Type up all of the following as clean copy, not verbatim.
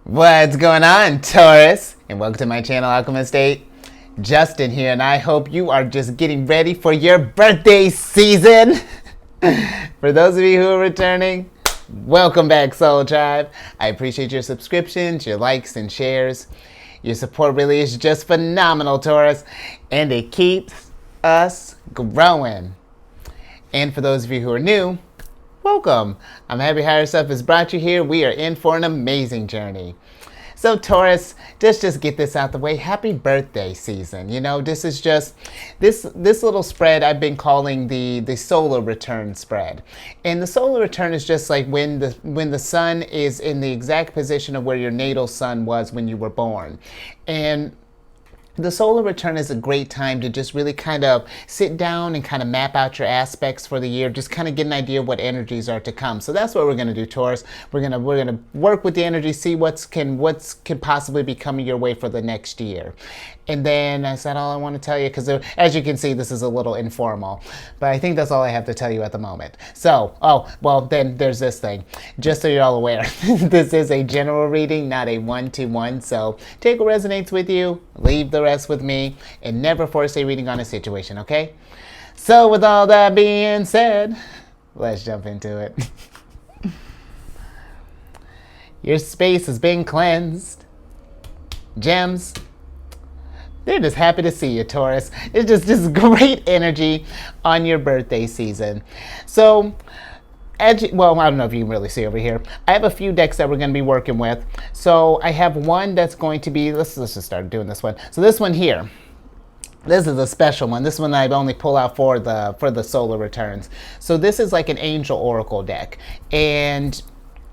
What's going on, Taurus? And welcome to my channel, Alchemist. Justin here, and I hope you are just getting ready for your birthday season. For those of you who are returning, welcome back, Soul Tribe. I appreciate your subscriptions, your likes, and shares. Your support really is just phenomenal, Taurus, and it keeps us growing. And for those of you who are new, welcome. I'm happy how yourself has brought you here. We are in for an amazing journey. So Taurus, just get this out the way. Happy birthday season. You know, this is just this little spread I've been calling the solar return spread. And the solar return is just like when the sun is in the exact position of where your natal sun was when you were born. And the solar return is a great time to just really kind of sit down and kind of map out your aspects for the year, just kind of get an idea of what energies are to come. So that's what we're going to do, Taurus. We're going to work with the energy, see what's can possibly be coming your way for the next year. And then is that all I want to tell you? Because as you can see, this is a little informal, but I think that's all I have to tell you at the moment. So, then there's this thing. Just so you're all aware, this is a general reading, not a one-to-one. So take what resonates with you, leave the rest with me, and never force a reading on a situation, okay? So with all that being said, let's jump into it. Your space has been cleansed. Gems, they're just happy to see you, Taurus. It's just great energy on your birthday season. So, I don't know if you can really see over here. I have a few decks that we're going to be working with. So I have one that's going to be, let's just start doing this one. So this one here, this is a special one. This one I only pull out for the solar returns. So this is like an angel oracle deck. And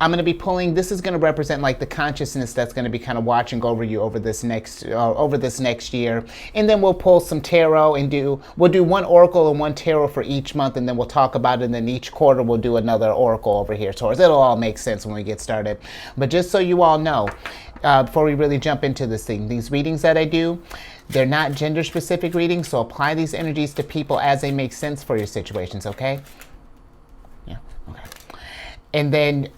I'm going to be pulling, this is going to represent like the consciousness that's going to be kind of watching over you over this next year. And then we'll pull some tarot and we'll do one oracle and one tarot for each month, and then we'll talk about it, and then each quarter we'll do another oracle over here, Taurus. It'll all make sense when we get started. But just so you all know, before we really jump into this thing, these readings that I do, they're not gender specific readings, so apply these energies to people as they make sense for your situations, okay? Yeah, okay. And then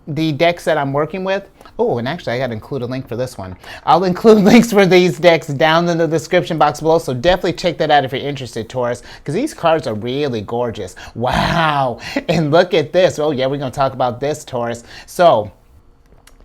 the decks that I'm working with, and actually I got to include a link for this one. I'll include links for these decks down in the description box below, so definitely check that out if you're interested, Taurus, because these cards are really gorgeous. Wow, and look at this. Oh yeah, we're going to talk about this, Taurus. So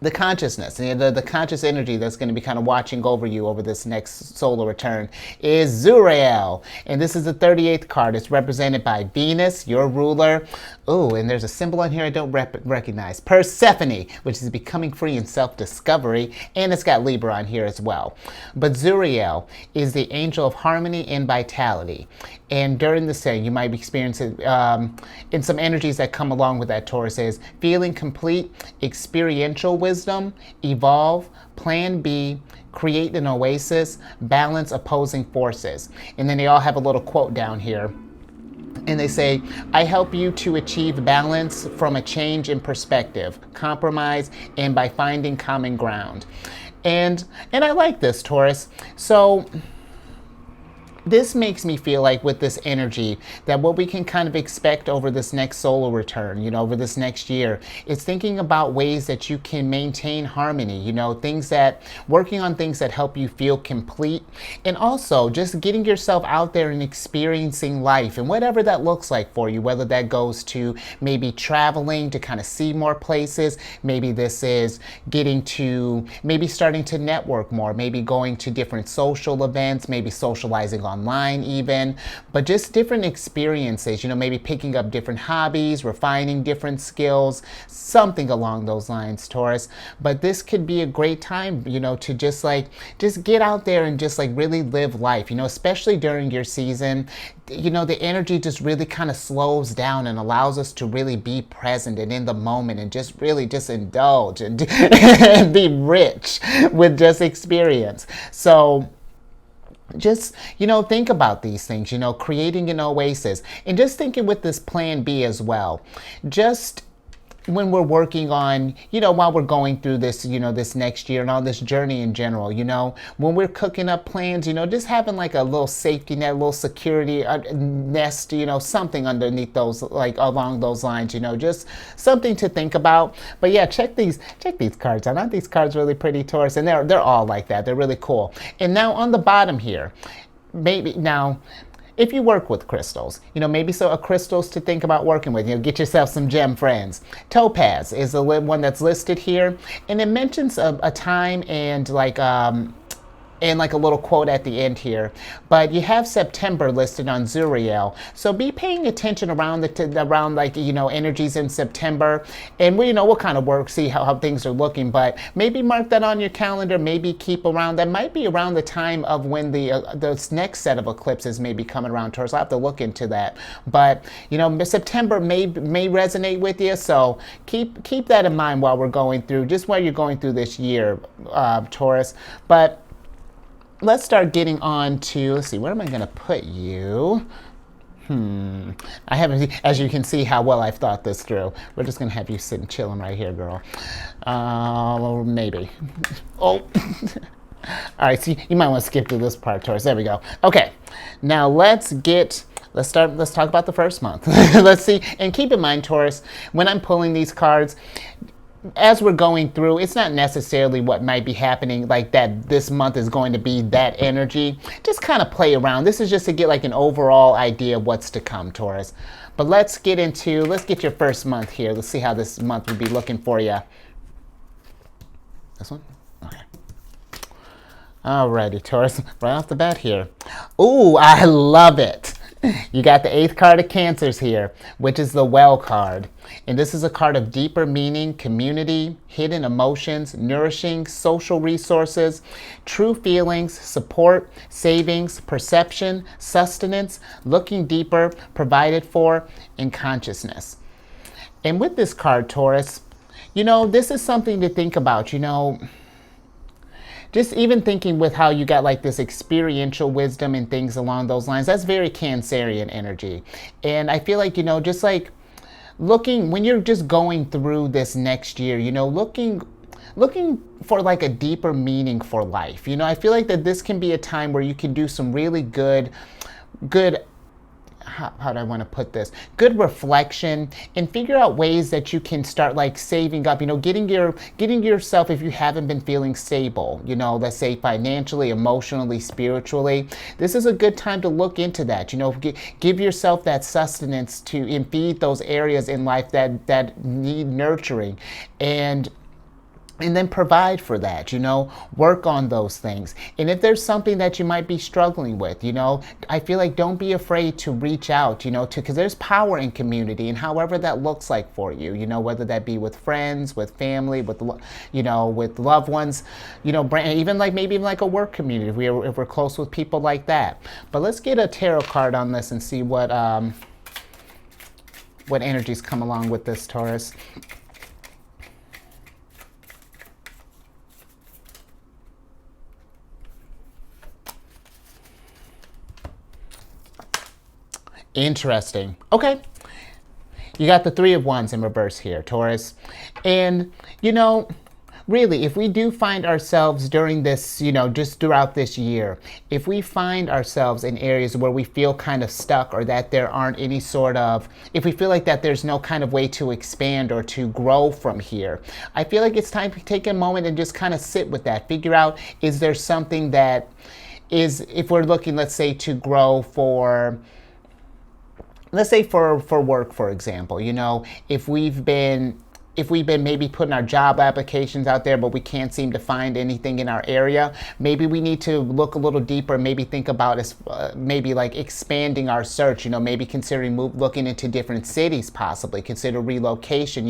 the consciousness, the conscious energy that's going to be kind of watching over you over this next solar return is Zodiac. And this is the 38th card. It's represented by Venus, your ruler. Oh, and there's a symbol on here I don't recognize. Persephone, which is becoming free and self-discovery. And it's got Libra on here as well. But Zodiac is the angel of harmony and vitality. And during this day, you might be experiencing in some energies that come along with that, Taurus, is feeling complete, experiential wisdom, evolve, plan B, create an oasis, balance opposing forces. And then they all have a little quote down here. And they say, I help you to achieve balance from a change in perspective, compromise, and by finding common ground. And I like this, Taurus. So this makes me feel like with this energy that what we can kind of expect over this next solar return, over this next year, is thinking about ways that you can maintain harmony, working on things that help you feel complete, and also just getting yourself out there and experiencing life and whatever that looks like for you, whether that goes to maybe traveling to kind of see more places, maybe this is maybe starting to network more, maybe going to different social events, maybe socializing online even, but just different experiences, maybe picking up different hobbies, refining different skills, something along those lines, Taurus. But this could be a great time, to just get out there and just really live life, especially during your season. The energy just really kind of slows down and allows us to really be present and in the moment and just really just indulge and, and be rich with just experience. So just, think about these things, creating an oasis, and just thinking with this plan B as well. Just when we're working on, while we're going through this, this next year and all this journey in general, when we're cooking up plans, just having like a little safety net, a little security nest, something underneath those, like along those lines, just something to think about. But yeah, check these cards out. Aren't these cards really pretty, Taurus? And they're all like that. They're really cool. And now on the bottom here, maybe now, if you work with crystals, maybe a crystals to think about working with, get yourself some gem friends. Topaz is the one that's listed here, and it mentions a time and like a little quote at the end here. But you have September listed on Zodiac, so be paying attention around energies in September, and we'll kind of work, see how things are looking. But maybe mark that on your calendar. Maybe keep around. That might be around the time of when the next set of eclipses may be coming around, Taurus. I'll have to look into that. But September may resonate with you, so keep that in mind while we're going through, just while you're going through this year, Taurus. But let's start getting on to, let's see, where am I going to put you? I haven't, as you can see how well I've thought this through. We're just going to have you sitting chilling right here, girl. Maybe. Oh. All right, so you might want to skip to this part, Taurus. There we go. Okay, now let's talk about the first month. Let's see, and keep in mind, Taurus, when I'm pulling these cards, as we're going through, it's not necessarily what might be happening like that this month is going to be that energy. Just kind of play around. This is just to get like an overall idea of what's to come, Taurus. But let's get your first month here. Let's see how this month would be looking for you. This one? Okay. Alrighty, Taurus, right off the bat here. Ooh, I love it. You got the 8th card of Cancers here, which is the Well card. And this is a card of deeper meaning, community, hidden emotions, nourishing social resources, true feelings, support, savings, perception, sustenance, looking deeper, provided for, and consciousness. And with this card, Taurus, this is something to think about, just even thinking with how you got like this experiential wisdom and things along those lines. That's very Cancerian energy. And I feel like, just like looking, when you're just going through this next year, looking for like a deeper meaning for life. I feel like that this can be a time where you can do some really good, how do I want to put this? Good reflection, and figure out ways that you can start like saving up, getting yourself, if you haven't been feeling stable, let's say financially, emotionally, spiritually. This is a good time to look into that, give yourself that sustenance to feed those areas in life that need nurturing, and then provide for that, work on those things. And if there's something that you might be struggling with, I feel like don't be afraid to reach out, because there's power in community, and however that looks like for you, whether that be with friends, with family, with loved ones, even like maybe like a work community, if we're close with people like that. But let's get a tarot card on this and see what energies come along with this, Taurus. Interesting. Okay. You got the 3 of Wands in reverse here, Taurus. And, really, if we do find ourselves during this, just throughout this year, if we find ourselves in areas where we feel kind of stuck, or that there aren't any if we feel like that there's no kind of way to expand or to grow from here, I feel like it's time to take a moment and just kind of sit with that. Figure out, is there something that is, if we're looking, let's say, to grow for, let's say for work, for example, if we've been maybe putting our job applications out there, but we can't seem to find anything in our area, maybe we need to look a little deeper, maybe think about maybe like expanding our search, maybe considering looking into different cities, possibly consider relocation,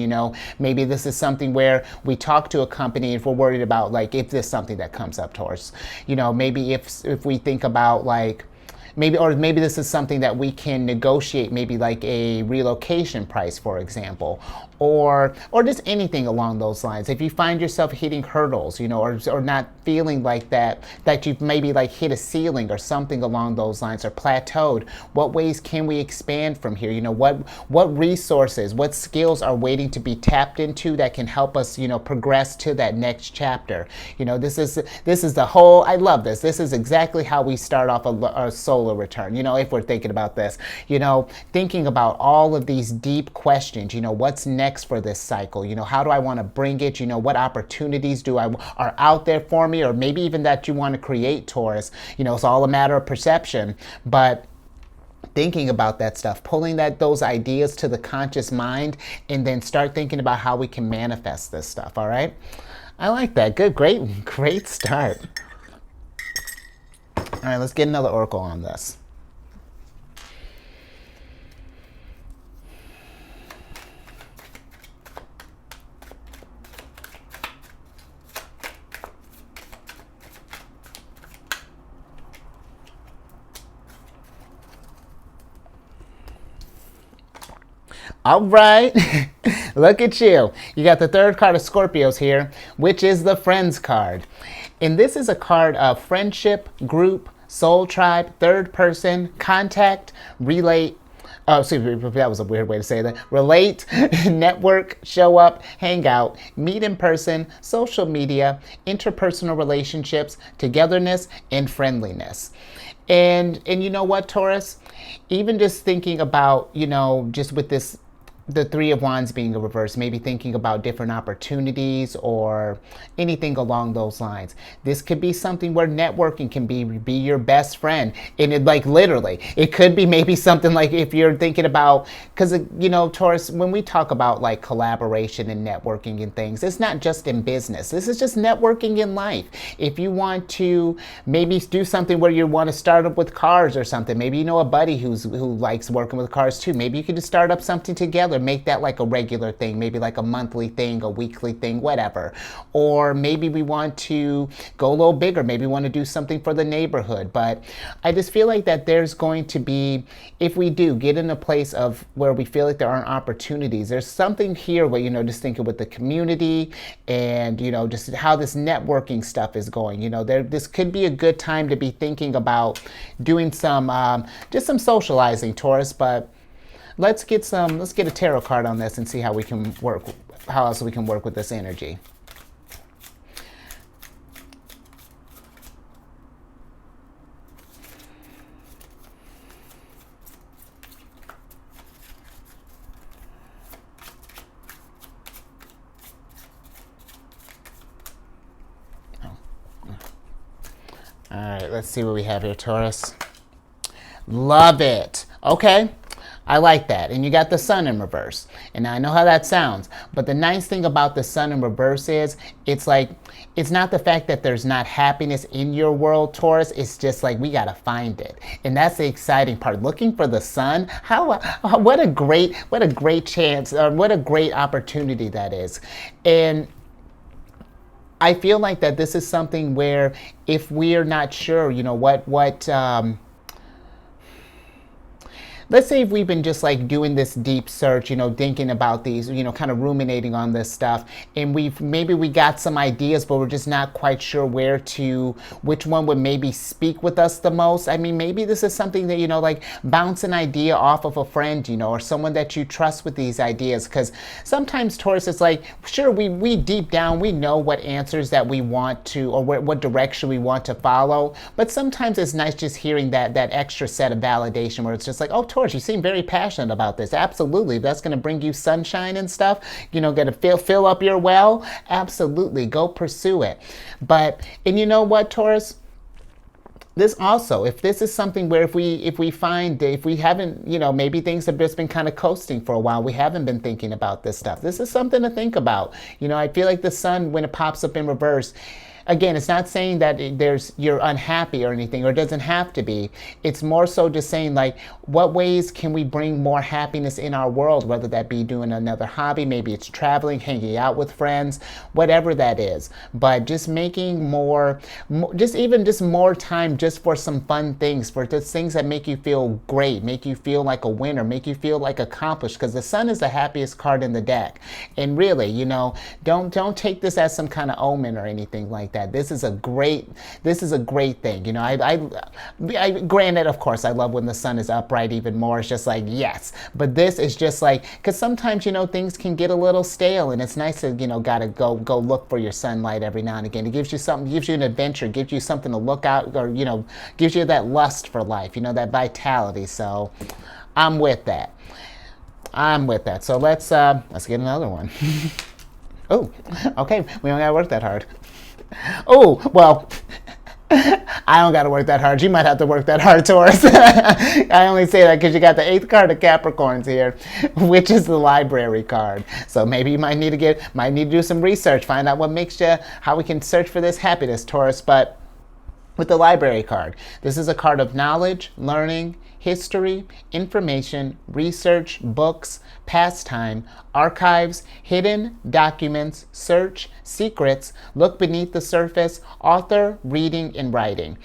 maybe this is something where we talk to a company if we're worried about, like, if there's something that comes up to us, maybe if we think about like, maybe this is something that we can negotiate, maybe like a relocation price, for example. or just anything along those lines. If you find yourself hitting hurdles, or not feeling like that you've maybe like hit a ceiling or something along those lines, or plateaued, what ways can we expand from here? What resources, what skills are waiting to be tapped into that can help us, progress to that next chapter? This is the whole, I love this. This is exactly how we start off a solar return, if we're thinking about this, thinking about all of these deep questions, what's next for this cycle? How do I want to bring it? What opportunities are out there for me, or maybe even that you want to create, Taurus? It's all a matter of perception, but thinking about that stuff, pulling those ideas to the conscious mind, and then start thinking about how we can manifest this stuff. All right, I like that. Good, great start. All right, let's get another oracle on this. All right, look at you. You got the third card of Scorpios here, which is the Friends card. And this is a card of friendship, group, soul tribe, third person, contact, relate. Oh, see, that was a weird way to say that. Relate, network, show up, hang out, meet in person, social media, interpersonal relationships, togetherness, and friendliness. And you know what, Taurus? Even just thinking about, just with this, the Three of Wands being a reverse, maybe thinking about different opportunities or anything along those lines. This could be something where networking can be your best friend. And it, like, literally, it could be maybe something like if you're thinking about, because, Taurus, when we talk about like collaboration and networking and things, it's not just in business. This is just networking in life. If you want to maybe do something where you want to start up with cars or something, maybe a buddy who likes working with cars too, maybe you could just start up something together. Make that like a regular thing, maybe like a monthly thing, a weekly thing, whatever. Or maybe we want to go a little bigger, maybe we want to do something for the neighborhood. But I just feel like that there's going to be, if we do get in a place of where we feel like there aren't opportunities, there's something here where, just thinking with the community and, just how this networking stuff is going, this could be a good time to be thinking about doing some, just some socializing, Taurus. But let's get a tarot card on this and see how else we can work with this energy. All right, let's see what we have here, Taurus. Love it. Okay. I like that. And you got the Sun in reverse. And I know how that sounds, but the nice thing about the Sun in reverse is it's not the fact that there's not happiness in your world, Taurus. It's just like we got to find it. And that's the exciting part. Looking for the sun. What a great chance, or what a great opportunity that is. And I feel like that this is something where if we are not sure, let's say if we've been just like doing this deep search, thinking about these, kind of ruminating on this stuff, and maybe we got some ideas, but we're just not quite sure which one would maybe speak with us the most. I mean, maybe this is something that, like bounce an idea off of a friend, or someone that you trust with these ideas. Because sometimes, Taurus, it's like, sure, we deep down, we know what answers that we want to, or what direction we want to follow. But sometimes it's nice just hearing that extra set of validation where it's just like, oh, Taurus, you seem very passionate about this. Absolutely. That's going to bring you sunshine and stuff. Going to fill up your well. Absolutely. Go pursue it. And you know what, Taurus? This also, if this is something where if we haven't, maybe things have just been kind of coasting for a while, we haven't been thinking about this stuff. This is something to think about. I feel like the sun, when it pops up in reverse, again, it's not saying that you're unhappy or anything, or it doesn't have to be. It's more so just saying, like, what ways can we bring more happiness in our world, whether that be doing another hobby, maybe it's traveling, hanging out with friends, whatever that is. But just making just more time just for some fun things, for just things that make you feel great, make you feel like a winner, make you feel like accomplished, because the sun is the happiest card in the deck. And really, don't take this as some kind of omen or anything like that. This is a great thing. I granted, of course, I love when the sun is upright even more. It's just like, yes. But this is just like, because sometimes, things can get a little stale, and it's nice to, gotta go look for your sunlight every now and again. It gives you something, gives you an adventure, gives you something to look out, or, gives you that lust for life, that vitality. So I'm with that. So let's get another one. Oh, okay. We don't gotta work that hard. Oh, well, I don't gotta work that hard. You might have to work that hard, Taurus. I only say that because you got the 8th card of Capricorns here, which is the library card. So maybe you might need to do some research, find out how we can search for this happiness, Taurus. But with the library card, this is a card of knowledge, learning, history, information, research, books, pastime, archives, hidden documents, search, secrets, look beneath the surface, author, reading, and writing.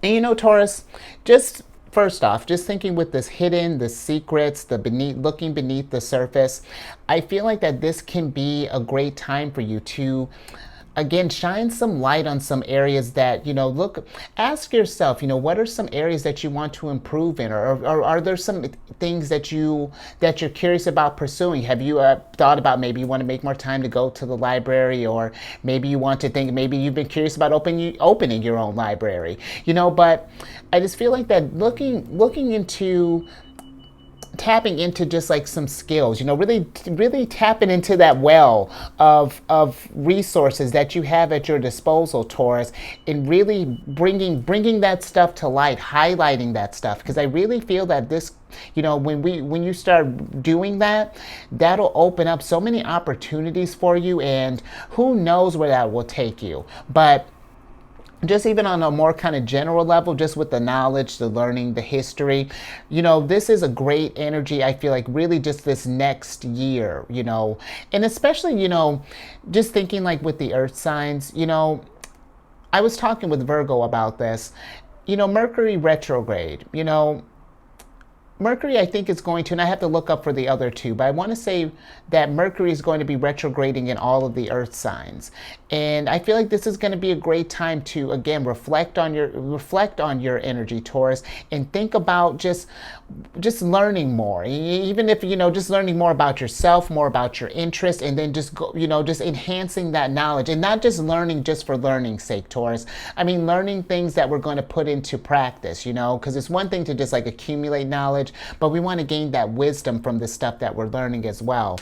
And Taurus, just first off, just thinking with this hidden, the secrets, looking beneath the surface, I feel like that this can be a great time for you to, again, shine some light on some areas that, ask yourself, what are some areas that you want to improve in, or are there some things that you're curious about pursuing? Have you thought about maybe you want to make more time to go to the library, or maybe you want to think, maybe you've been curious about opening your own library, but I just feel like that looking into tapping into just like some skills, really tapping into that well of resources that you have at your disposal, Taurus, and really bringing that stuff to light, highlighting that stuff, because I really feel that this, when you start doing that, that'll open up so many opportunities for you, and who knows where that will take you. But just even on a more kind of general level, just with the knowledge, the learning, the history, this is a great energy, I feel like, really just this next year, and especially, just thinking like with the earth signs, I was talking with Virgo about this, Mercury retrograde, Mercury, I think, is going to, and I have to look up for the other two, but I want to say that Mercury is going to be retrograding in all of the earth signs. And I feel like this is going to be a great time to, again, reflect on your energy, Taurus, and think about just learning more. Even if, just learning more about yourself, more about your interests, and then just go, just enhancing that knowledge, and not just learning just for learning's sake, Taurus. I mean, learning things that we're going to put into practice, because it's one thing to just like accumulate knowledge, but we want to gain that wisdom from the stuff that we're learning as well.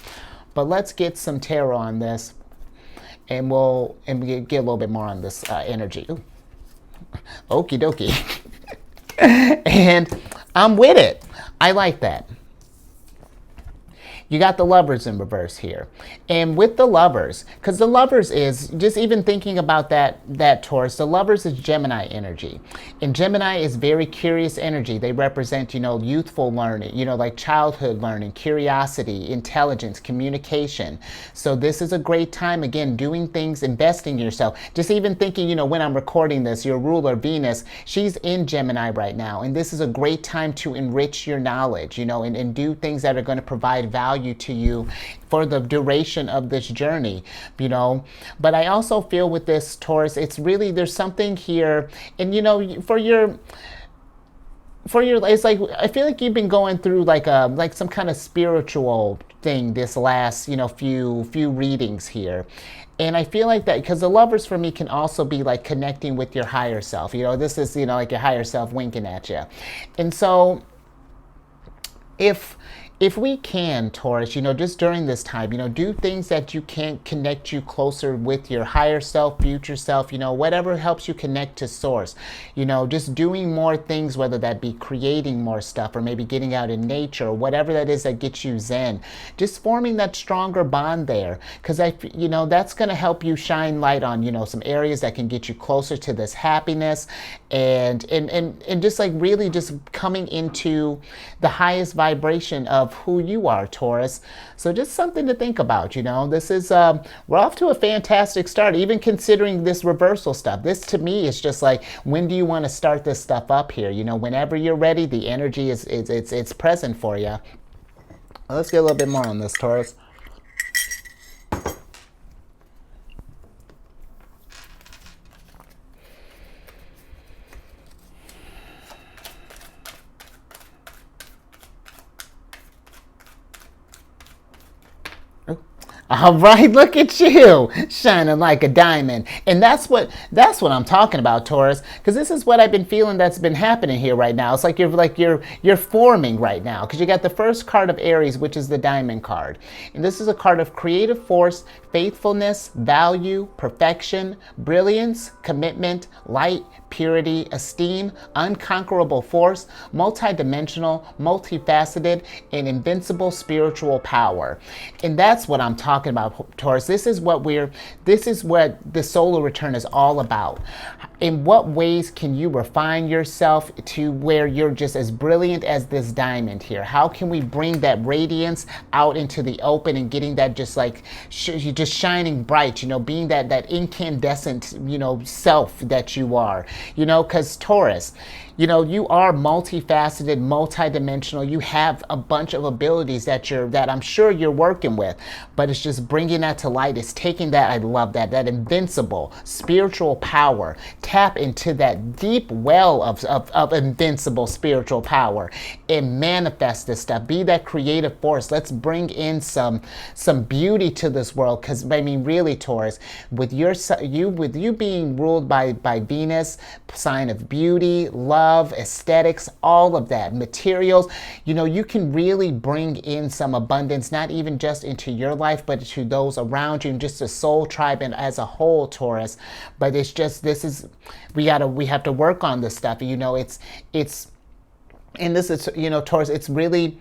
But let's get some tarot on this, and we'll get a little bit more on this energy. Ooh. Okie dokie. And I'm with it. I like that. You got the Lovers in reverse here. And with the Lovers, because the Lovers is, just even thinking about that Taurus, the Lovers is Gemini energy. And Gemini is very curious energy. They represent, youthful learning, like childhood learning, curiosity, intelligence, communication. So this is a great time, again, doing things, investing in yourself. Just even thinking, when I'm recording this, your ruler, Venus, she's in Gemini right now. And this is a great time to enrich your knowledge, and do things that are going to provide value to you for the duration of this journey, but I also feel with this Taurus, it's really, there's something here, and for your, it's like, I feel like you've been going through like some kind of spiritual thing this last, few readings here. And I feel like that, because the Lovers for me can also be like connecting with your higher self. This is, like your higher self winking at you. And so if if we can, Taurus, just during this time, do things that you can connect you closer with your higher self, future self, whatever helps you connect to source. Just doing more things, whether that be creating more stuff or maybe getting out in nature or whatever that is that gets you zen. Just forming that stronger bond there, because that's going to help you shine light on, some areas that can get you closer to this happiness and just like really just coming into the highest vibration of who you are, Taurus. So just something to think about. This is we're off to a fantastic start, even considering this reversal stuff. This to me is just like, when do you want to start this stuff up here? Whenever you're ready, the energy is it's present for you. Let's get a little bit more on this, Taurus. All right, look at you shining like a diamond. And that's what I'm talking about, Taurus, because this is what I've been feeling that's been happening here right now. It's like you're forming right now, because you got the first card of Aries, which is the diamond card. And this is a card of creative force, faithfulness, value, perfection, brilliance, commitment, light, purity, esteem, unconquerable force, multidimensional, multifaceted, and invincible spiritual power. And that's what I'm talking about, Taurus. This is what the solar return is all about. In what ways can you refine yourself to where you're just as brilliant as this diamond here? How can we bring that radiance out into the open and getting that just like just shining bright, being that incandescent, self that you are, because Taurus, you are multifaceted, multidimensional. You have a bunch of abilities that I'm sure you're working with, but it's just bringing that to light. It's taking that, I love that invincible spiritual power. Tap into that deep well of invincible spiritual power and manifest this stuff. Be that creative force. Let's bring in some beauty to this world, because I mean, really, Taurus, with you being ruled by Venus, sign of beauty, love, aesthetics, all of that, materials, you can really bring in some abundance, not even just into your life, but to those around you, and just the soul tribe and as a whole, Taurus. But it's just, we have to work on this stuff. And this is, Taurus, it's really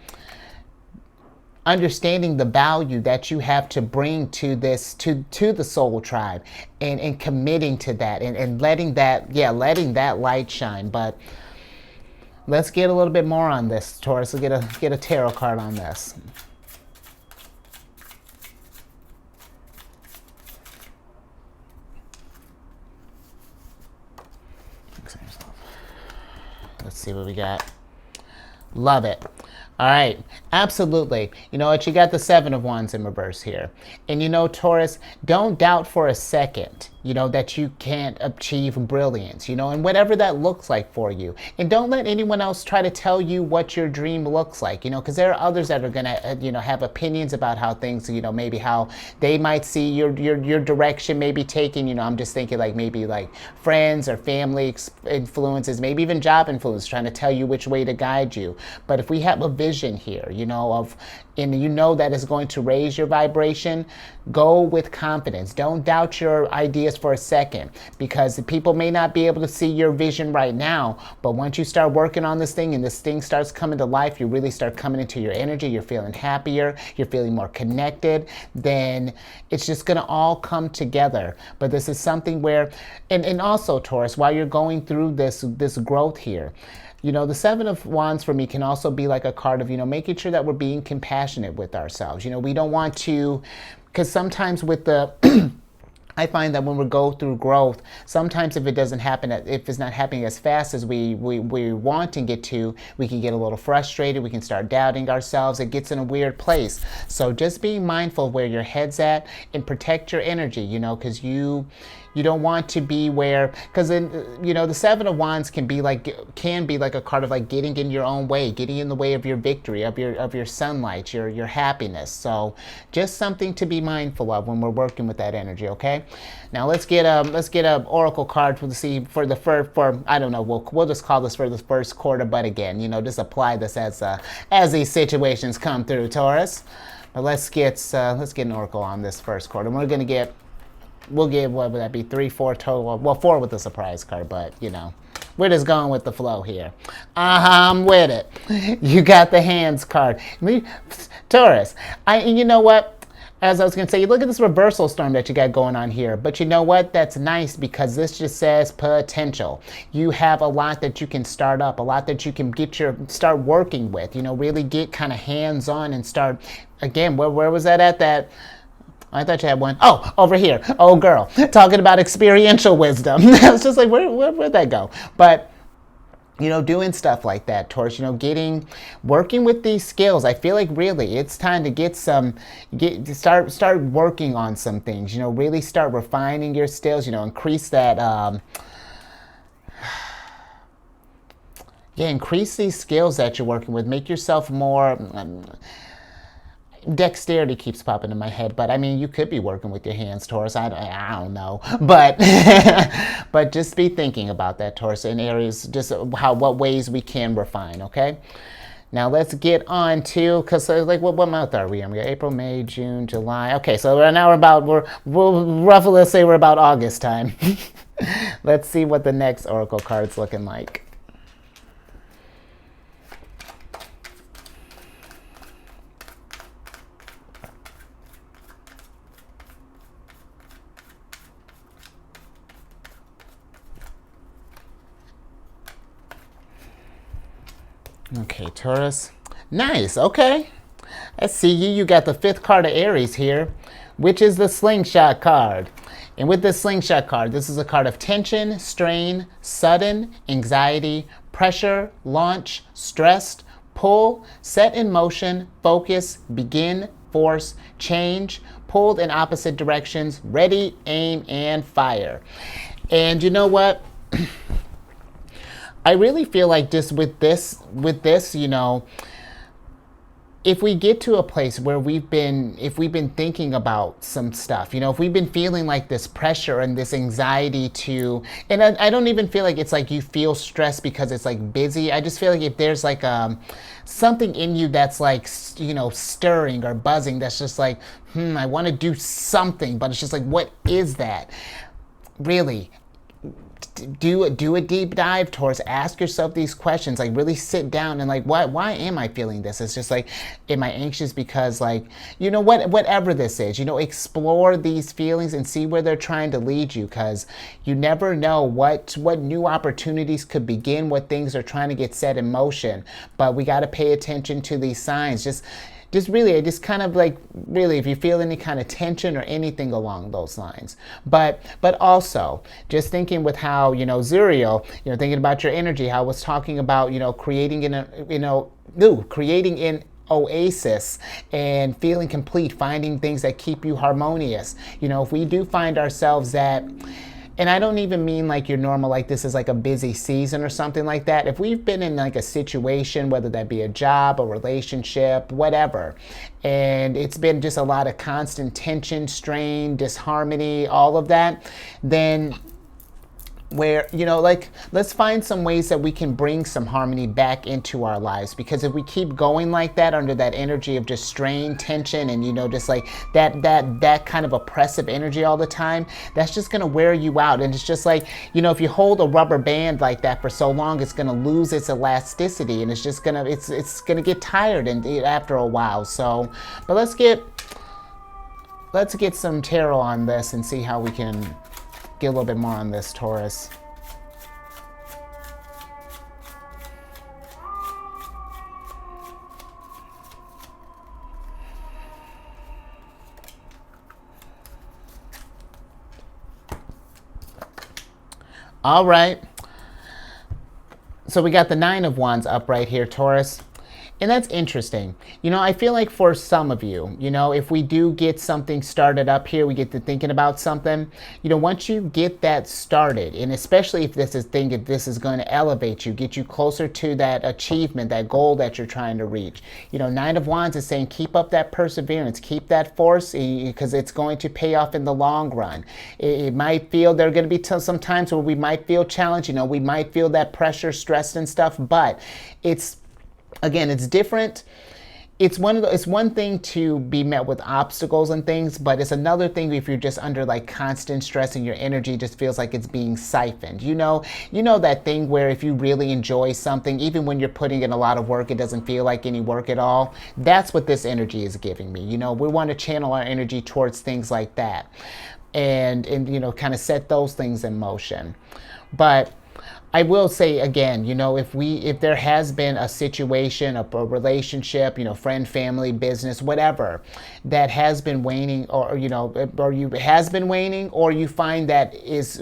understanding the value that you have to bring to this, to the soul tribe, and committing to that, and letting that light shine. But let's get a little bit more on this, Taurus. Let's get a tarot card on this. Let's see what we got. Love it. All right, absolutely. You know what? You got the Seven of Wands in reverse here. And Taurus, don't doubt for a second, that you can't achieve brilliance, and whatever that looks like for you. And don't let anyone else try to tell you what your dream looks like, because there are others that are going to, have opinions about how things, maybe how they might see your direction may be taken. I'm just thinking like maybe like friends or family influences, maybe even job influence, trying to tell you which way to guide you. But if we have a vision here, and that is going to raise your vibration, go with confidence. Don't doubt your ideas for a second, because people may not be able to see your vision right now, but once you start working on this thing and this thing starts coming to life, you really start coming into your energy, you're feeling happier, you're feeling more connected, then it's just going to all come together. But this is something where, and also, Taurus, while you're going through this growth here, the Seven of Wands for me can also be like a card of, making sure that we're being compassionate with ourselves. We don't want to, because sometimes with the, I find that when we go through growth, sometimes if it's not happening as fast as we want to get to, we can get a little frustrated. We can start doubting ourselves. It gets in a weird place. So just being mindful of where your head's at and protect your energy, because you don't want to be where, because the Seven of Wands can be like a card of like getting in your own way, getting in the way of your victory, of your sunlight, your happiness. So just something to be mindful of when we're working with that energy, okay? okay? Now let's get a oracle card to see for the I don't know, we'll just call this for the first quarter, but again, you know, just apply this as these situations come through, Taurus. But let's get an oracle on this first quarter. We'll give, what would that be, 3, 4 total? Well, 4 with the surprise card, but you know, we're just going with the flow here. I'm with it. You got the hands card. Taurus, you know what? As I was going to say, you look at this reversal storm that you got going on here. But you know what? That's nice because this just says potential. You have a lot that you can start up, a lot that you can start working with. You know, really get kind of hands-on and start, again, where was that at? That I thought you had one. Oh, over here. Oh, girl. Talking about experiential wisdom. I was just like, where'd that go? But, you know, doing stuff like that, Taurus, you know, working with these skills. I feel like really it's time to start working on some things, you know, really start refining your skills, you know, increase that, increase these skills that you're working with, make yourself more, dexterity keeps popping in my head, but I mean, you could be working with your hands, Taurus. I don't know, but but just be thinking about that, Taurus, in areas, just what ways we can refine. Okay. Now let's get on to, because like what month are we in? We got April, May, June, July. Okay, so we're roughly, let's say we're about August time. Let's see what the next oracle card's looking like. Okay, Taurus. Nice, okay. I see you. You got the 5th card of Aries here, which is the slingshot card. And with this slingshot card, this is a card of tension, strain, sudden, anxiety, pressure, launch, stressed, pull, set in motion, focus, begin, force, change, pulled in opposite directions, ready, aim, and fire. And you know what? I really feel like just with this, you know, if we get to a place where if we've been thinking about some stuff, you know, if we've been feeling like this pressure and this anxiety and I don't even feel like it's like you feel stressed because it's like busy. I just feel like if there's like something in you that's like, you know, stirring or buzzing, that's just like, I want to do something, but it's just like, what is that? Really? Do a deep dive, Taurus. Ask yourself these questions. Like really sit down and like, why am I feeling this? It's just like, am I anxious because like, you know, whatever this is, you know, explore these feelings and see where they're trying to lead you, because you never know what new opportunities could begin, what things are trying to get set in motion. But we got to pay attention to these signs. Just really, kind of like, really, if you feel any kind of tension or anything along those lines. But also, just thinking with how, you know, Zuriel, you know, thinking about your energy, how I was talking about, you know, creating an oasis and feeling complete, finding things that keep you harmonious. You know, if we do find ourselves that, and I don't even mean like your normal, like this is like a busy season or something like that. If we've been in like a situation, whether that be a job, a relationship, whatever, and it's been just a lot of constant tension, strain, disharmony, all of that, then where, you know, like, let's find some ways that we can bring some harmony back into our lives. Because if we keep going like that under that energy of just strain, tension, and, you know, just like that kind of oppressive energy all the time, that's just going to wear you out. And it's just like, you know, if you hold a rubber band like that for so long, it's going to lose its elasticity, and it's just going to, it's going to get tired and after a while. So, but let's get some tarot on this and see how we can get a little bit more on this, Taurus. All right. So we got the 9 of Wands up right here, Taurus. And that's interesting. I feel like for some of you, if we do get something started up here, we get to thinking about something, once you get that started, and especially if this is going to elevate you, get you closer to that achievement, that goal that you're trying to reach. Nine of Wands is saying keep up that perseverance, keep that force, because it's going to pay off in the long run. It might feel there are going to be some times where we might feel challenged, we might feel that pressure, stress and stuff, but it's different. It's one thing to be met with obstacles and things, but it's another thing if you're just under like constant stress and your energy just feels like it's being siphoned. You know that thing where if you really enjoy something, even when you're putting in a lot of work, it doesn't feel like any work at all. That's what this energy is giving me. We want to channel our energy towards things like that, and kind of set those things in motion. But I will say again, if there has been a situation, a relationship, friend, family, business, whatever, that has been waning, or has been waning, or you find that is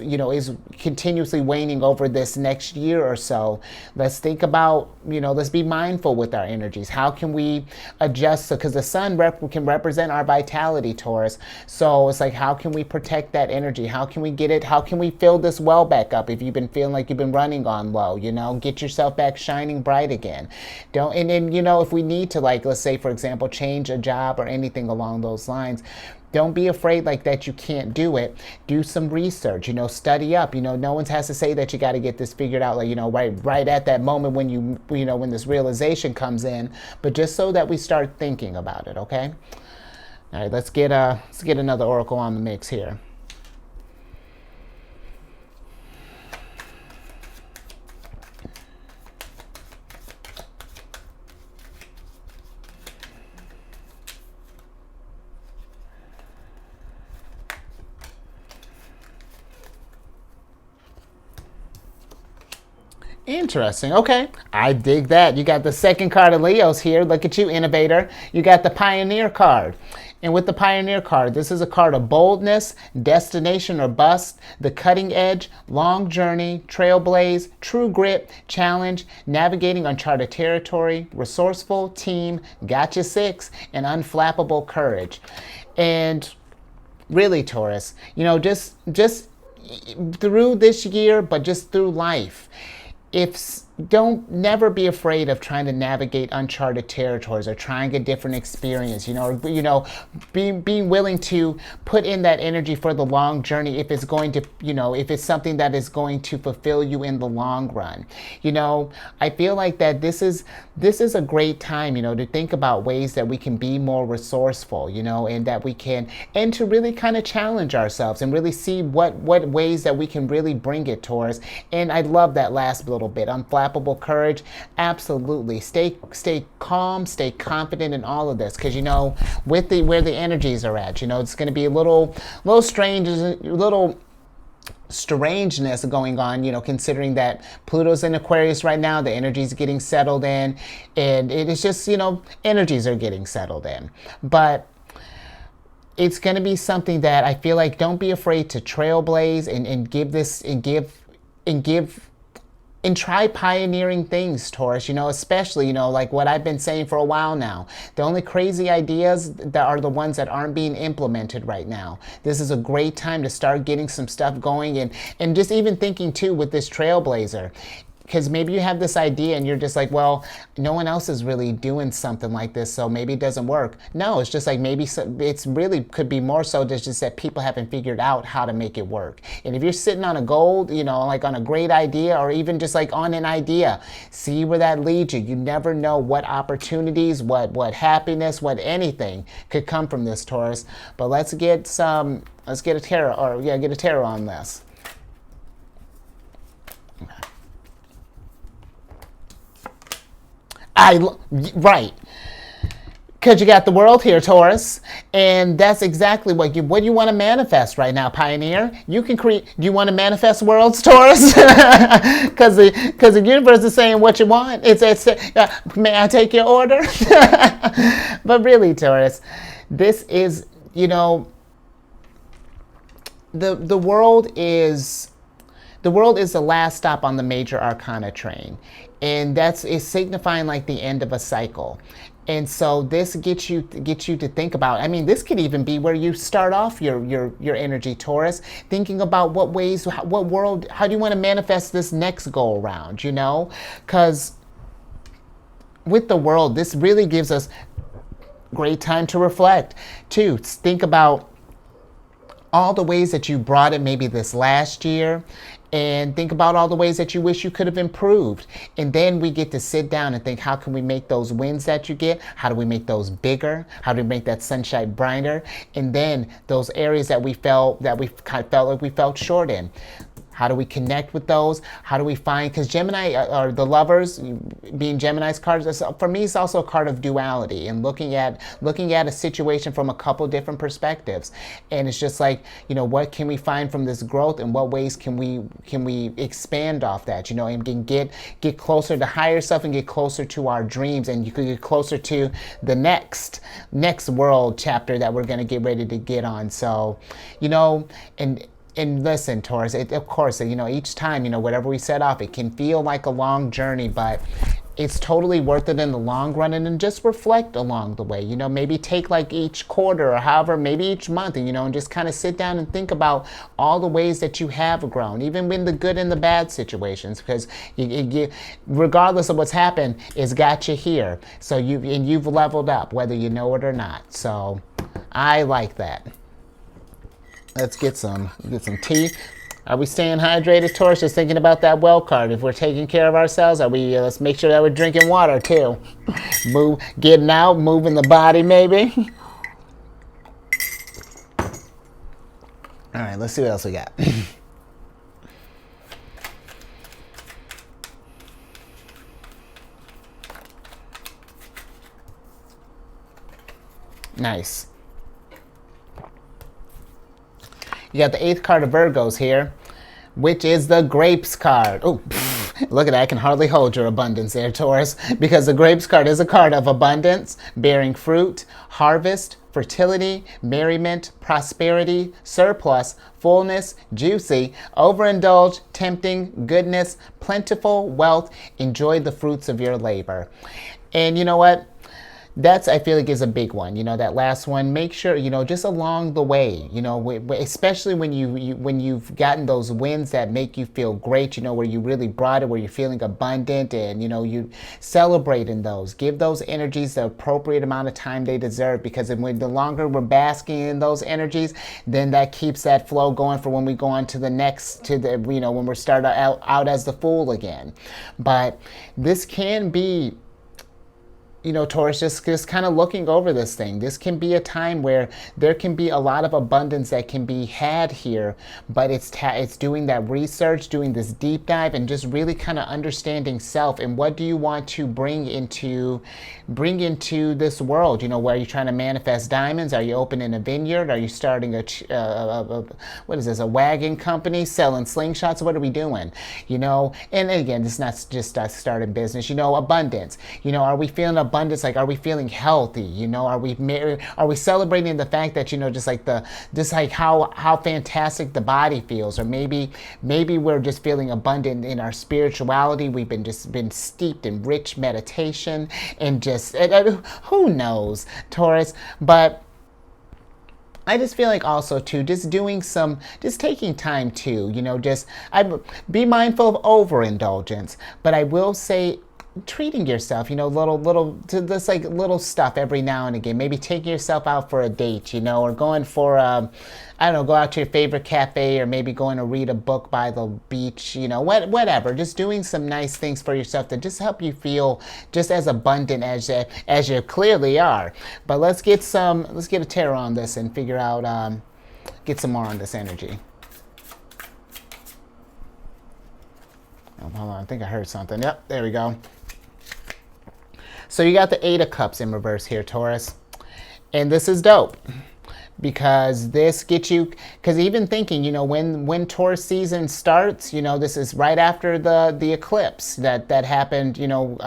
continuously waning over this next year or so, let's think about, let's be mindful with our energies. How can we adjust? Because the sun can represent our vitality, Taurus. So it's like, how can we protect that energy? How can we get it? How can we fill this well back up? If you've been feeling like you've been running on low, get yourself back shining bright again. And then, if we need to, like, let's say, for example, change a job or anything along those lines, don't be afraid like that you can't do it. Do some research, study up. No one has to say that you got to get this figured out, like, right at that moment when when this realization comes in, but just so that we start thinking about it, okay? All right, let's get another oracle on the mix here. Interesting. Okay. I dig that. You got the second card of Leo's here. Look at you, innovator. You got the Pioneer card. And with the Pioneer card, this is a card of boldness, destination or bust, the cutting edge, long journey, trailblaze, true grit, challenge, navigating uncharted territory, resourceful, team, gotcha 6, and unflappable courage. And really, Taurus, just through this year, but just through life, don't never be afraid of trying to navigate uncharted territories or trying a different experience, being willing to put in that energy for the long journey if it's going to, if it's something that is going to fulfill you in the long run. I feel like that this is a great time, to think about ways that we can be more resourceful, and that we can, and to really kind of challenge ourselves and really see what ways that we can really bring it towards. And I love that last little bit, unflappable courage. Absolutely. Stay calm, stay confident in all of this, because with where the energies are at, it's going to be a little strange, a little strangeness going on, considering that Pluto's in Aquarius right now, the energy's getting settled in, and it is just, energies are getting settled in. But it's going to be something that I feel like, don't be afraid to trailblaze and give this and give and try pioneering things, Taurus, especially, like what I've been saying for a while now. The only crazy ideas that are the ones that aren't being implemented right now. This is a great time to start getting some stuff going, and just even thinking too with this trailblazer. Because maybe you have this idea and you're just like, well, no one else is really doing something like this, so maybe it doesn't work. No, it's just like maybe it's really could be more so just that people haven't figured out how to make it work. And if you're sitting on a gold, like on a great idea, or even just like on an idea, see where that leads you. You never know what opportunities, what happiness, what anything could come from this, Taurus. But let's get a tarot, get a tarot on this. Right. Because you got the world here, Taurus, and that's exactly what you want to manifest right now, Pioneer. You can create. Do you want to manifest worlds, Taurus? Because the universe is saying what you want. It's may I take your order? But really, Taurus, this is the world is. The World is the last stop on the major arcana train, and that's is signifying like the end of a cycle. And so this gets you to think about. I mean, this could even be where you start off your energy, Taurus, thinking about what ways, what world, how do you want to manifest this next go around, you know? Because with the World, this really gives us great time to reflect, to think about all the ways that you brought it maybe this last year, and think about all the ways that you wish you could have improved. And then we get to sit down and think, how can we make those wins that you get? How do we make those bigger? How do we make that sunshine brighter? And then those areas that we felt kind of felt like we felt short in. How do we connect with those? How do we find, because Gemini are the lovers, being Gemini's cards, for me it's also a card of duality and looking at a situation from a couple different perspectives. And it's just like, you know, what can we find from this growth, and what ways can we expand off that, you know, and can get closer to higher self and get closer to our dreams, and you could get closer to the next world chapter that we're going to get ready to get on. So, you know, and listen, Taurus, of course, you know, each time, you know, whatever we set off, it can feel like a long journey, but it's totally worth it in the long run. And then just reflect along the way, you know, maybe take like each quarter or however, maybe each month, and, you know, and just kind of sit down and think about all the ways that you have grown, even in the good and the bad situations, because regardless of what's happened, it's got you here. So you've leveled up, whether you know it or not. So I like that. Let's get some tea. Are we staying hydrated, Taurus? Just thinking about that well card. If we're taking care of ourselves, are we? Let's make sure that we're drinking water too. Getting out, moving the body, maybe. All right, let's see what else we got. Nice. You got the 8th card of Virgos here, which is the Grapes card. Oh, look at that. I can hardly hold your abundance there, Taurus, because the Grapes card is a card of abundance, bearing fruit, harvest, fertility, merriment, prosperity, surplus, fullness, juicy, overindulge, tempting, goodness, plentiful, wealth. Enjoy the fruits of your labor. And you know what? That's, I feel like, is a big one. You know, that last one, make sure, you know, just along the way, you know, especially when you've gotten those wins that make you feel great, you know, where you really brought it, where you're feeling abundant, and, you know, you celebrate in those, give those energies the appropriate amount of time they deserve, because the longer we're basking in those energies, then that keeps that flow going for when we go on to the next, you know, when we're starting out as the Fool again. But this can be, you know, Taurus, just kind of looking over this thing. This can be a time where there can be a lot of abundance that can be had here, but it's doing that research, doing this deep dive, and just really kind of understanding self and what do you want to bring into this world. You know, where are you trying to manifest diamonds? Are you opening a vineyard? Are you starting what is this, a wagon company selling slingshots? What are we doing? You know, and again, this is not just us starting business. You know, abundance. You know, are we feeling abundance? Like, are we feeling healthy? You know, are we celebrating the fact that, you know, just like how fantastic the body feels? Or maybe we're just feeling abundant in our spirituality. We've been steeped in rich meditation, and just who knows, Taurus. But I just feel like also too, just taking time too, you know, be mindful of overindulgence. But I will say, treating yourself, you know, little stuff every now and again. Maybe taking yourself out for a date, you know, or going for I don't know, go out to your favorite cafe, or maybe going to read a book by the beach, you know, whatever. Just doing some nice things for yourself that just help you feel just as abundant as you clearly are. But let's get a tarot on this and figure out, get some more on this energy. Oh, hold on, I think I heard something. Yep, there we go. So you got the 8 of Cups in reverse here, Taurus. And this is dope, because this gets you, because even thinking, you know, when Taurus season starts, you know, this is right after the eclipse that happened, you know,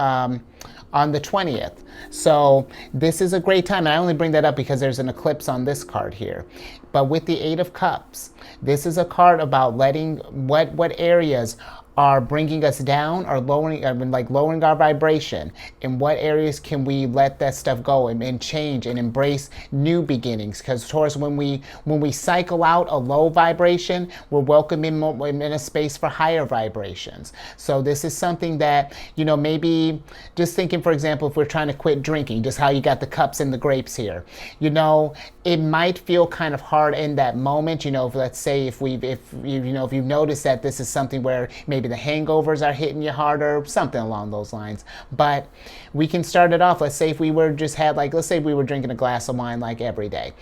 on the 20th. So this is a great time. And I only bring that up because there's an eclipse on this card here. But with the Eight of Cups, this is a card about letting what areas are bringing us down or lowering our vibration. In what areas can we let that stuff go and change and embrace new beginnings? Because Taurus, when we cycle out a low vibration, we're welcoming in a space for higher vibrations. So this is something that, maybe just thinking, for example, if we're trying to quit drinking, just how you got the cups and the grapes here, it might feel kind of hard in that moment. Let's say if you've noticed that this is something where maybe the hangovers are hitting you harder, something along those lines. But we can start it off. Let's say if we were let's say we were drinking a glass of wine like every day.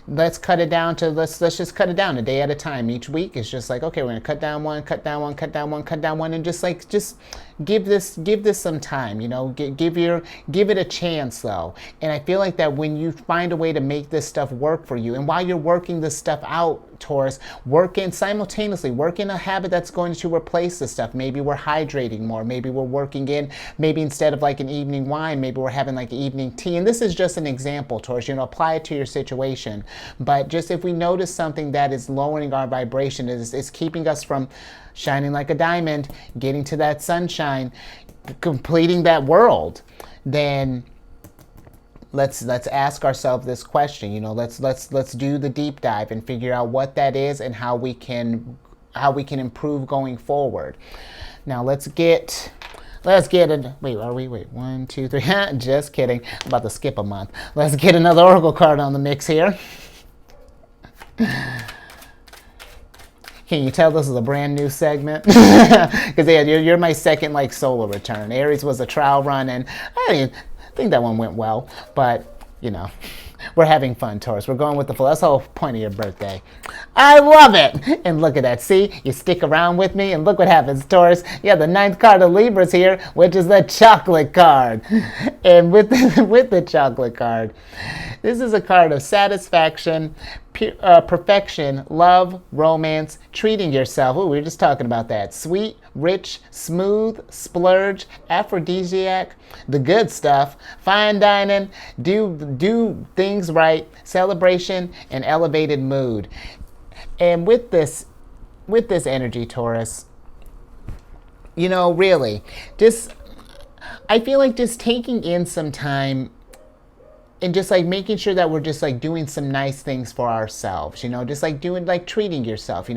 Let's cut it down to, let's just cut it down a day at a time. Each week it's just like, okay, we're gonna cut down one, and just give this some time. Give it a chance though. And I feel like that when you find a way to make this stuff work for you, and while you're working this stuff out, Taurus, simultaneously work in a habit that's going to replace this stuff. Maybe we're hydrating more. Maybe we're working in, maybe instead of like an evening wine, maybe we're having like evening tea. And this is just an example, Taurus. Apply it to your situation. But just if we notice something that is lowering our vibration, is keeping us from shining like a diamond, getting to that sunshine, completing that world, then let's ask ourselves this question. Let's do the deep dive and figure out what that is and how we can improve going forward. Now let's get it. Wait, 1, 2, 3. Just kidding. I'm about to skip a month. Let's get another oracle card on the mix here. Can you tell this is a brand new segment? Because you're my second solo return. Aries was a trial run, and I think that one went well. But we're having fun, Taurus. We're going with the flow. That's the whole point of your birthday. I love it. And look at that. See, you stick around with me, and look what happens, Taurus. Yeah, the 9th card of Libras here, which is the chocolate card. And with the chocolate card, this is a card of satisfaction, perfection, love, romance, treating yourself. Ooh, we were just talking about that. Sweet, rich, smooth, splurge, aphrodisiac, the good stuff, fine dining, do things right, celebration, and elevated mood. And with this energy, Taurus, really, I feel like just taking in some time and just making sure that we're just doing some nice things for ourselves, just doing treating yourself,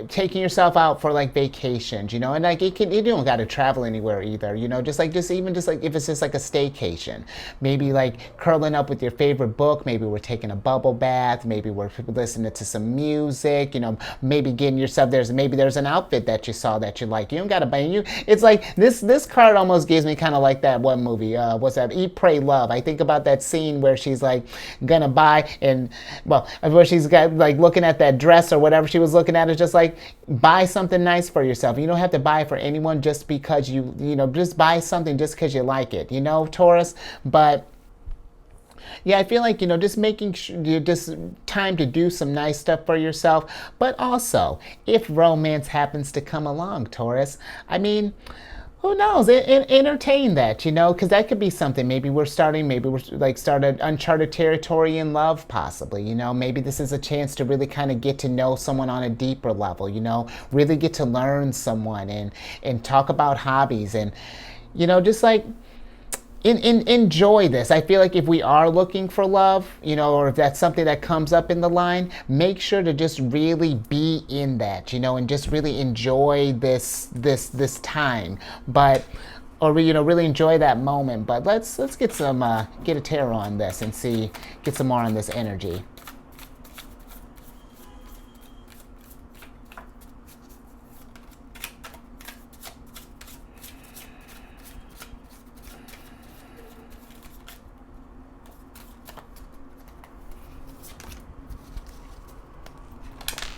taking yourself out for vacations, and you don't got to travel anywhere either, just if it's just a staycation, maybe curling up with your favorite book, maybe we're taking a bubble bath, maybe we're listening to some music, maybe getting yourself, there's an outfit that you saw that you like, you don't got to buy it's this card almost gives me kind of like that one movie, what's that, Eat, Pray, Love. I think about that scene where she's gonna buy, and where she's got looking at that dress or whatever she was looking at, is just buy something nice for yourself. You don't have to buy for anyone just because just buy something just because you like it, Taurus. But yeah, I feel just making sure just time to do some nice stuff for yourself. But also, if romance happens to come along, Taurus, who knows? Entertain that, because that could be something. Maybe we're starting uncharted territory in love, possibly. Maybe this is a chance to really kind of get to know someone on a deeper level. Really get to learn someone and talk about hobbies and, just enjoy this. I feel like if we are looking for love, or if that's something that comes up in the line, make sure to just really be in that, and just really enjoy this time. But really enjoy that moment. But let's get a tarot on this and get some more on this energy.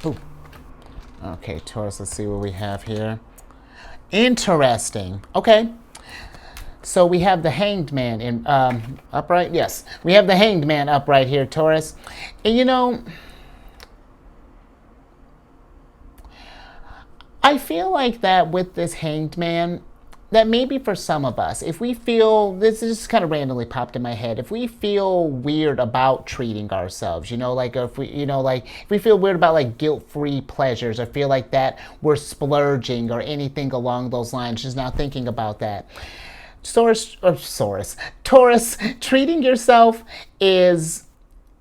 Ooh. Okay, Taurus, let's see what we have here. Interesting. Okay. So we have the Hanged Man in upright. Yes, we have the Hanged Man upright here, Taurus. And I feel like that with this Hanged Man, that maybe for some of us, if we feel, this is just kind of randomly popped in my head, if we feel weird about treating ourselves, like if we, if we feel weird about like guilt-free pleasures or feel like that we're splurging or anything along those lines, just now thinking about that. Taurus, treating yourself is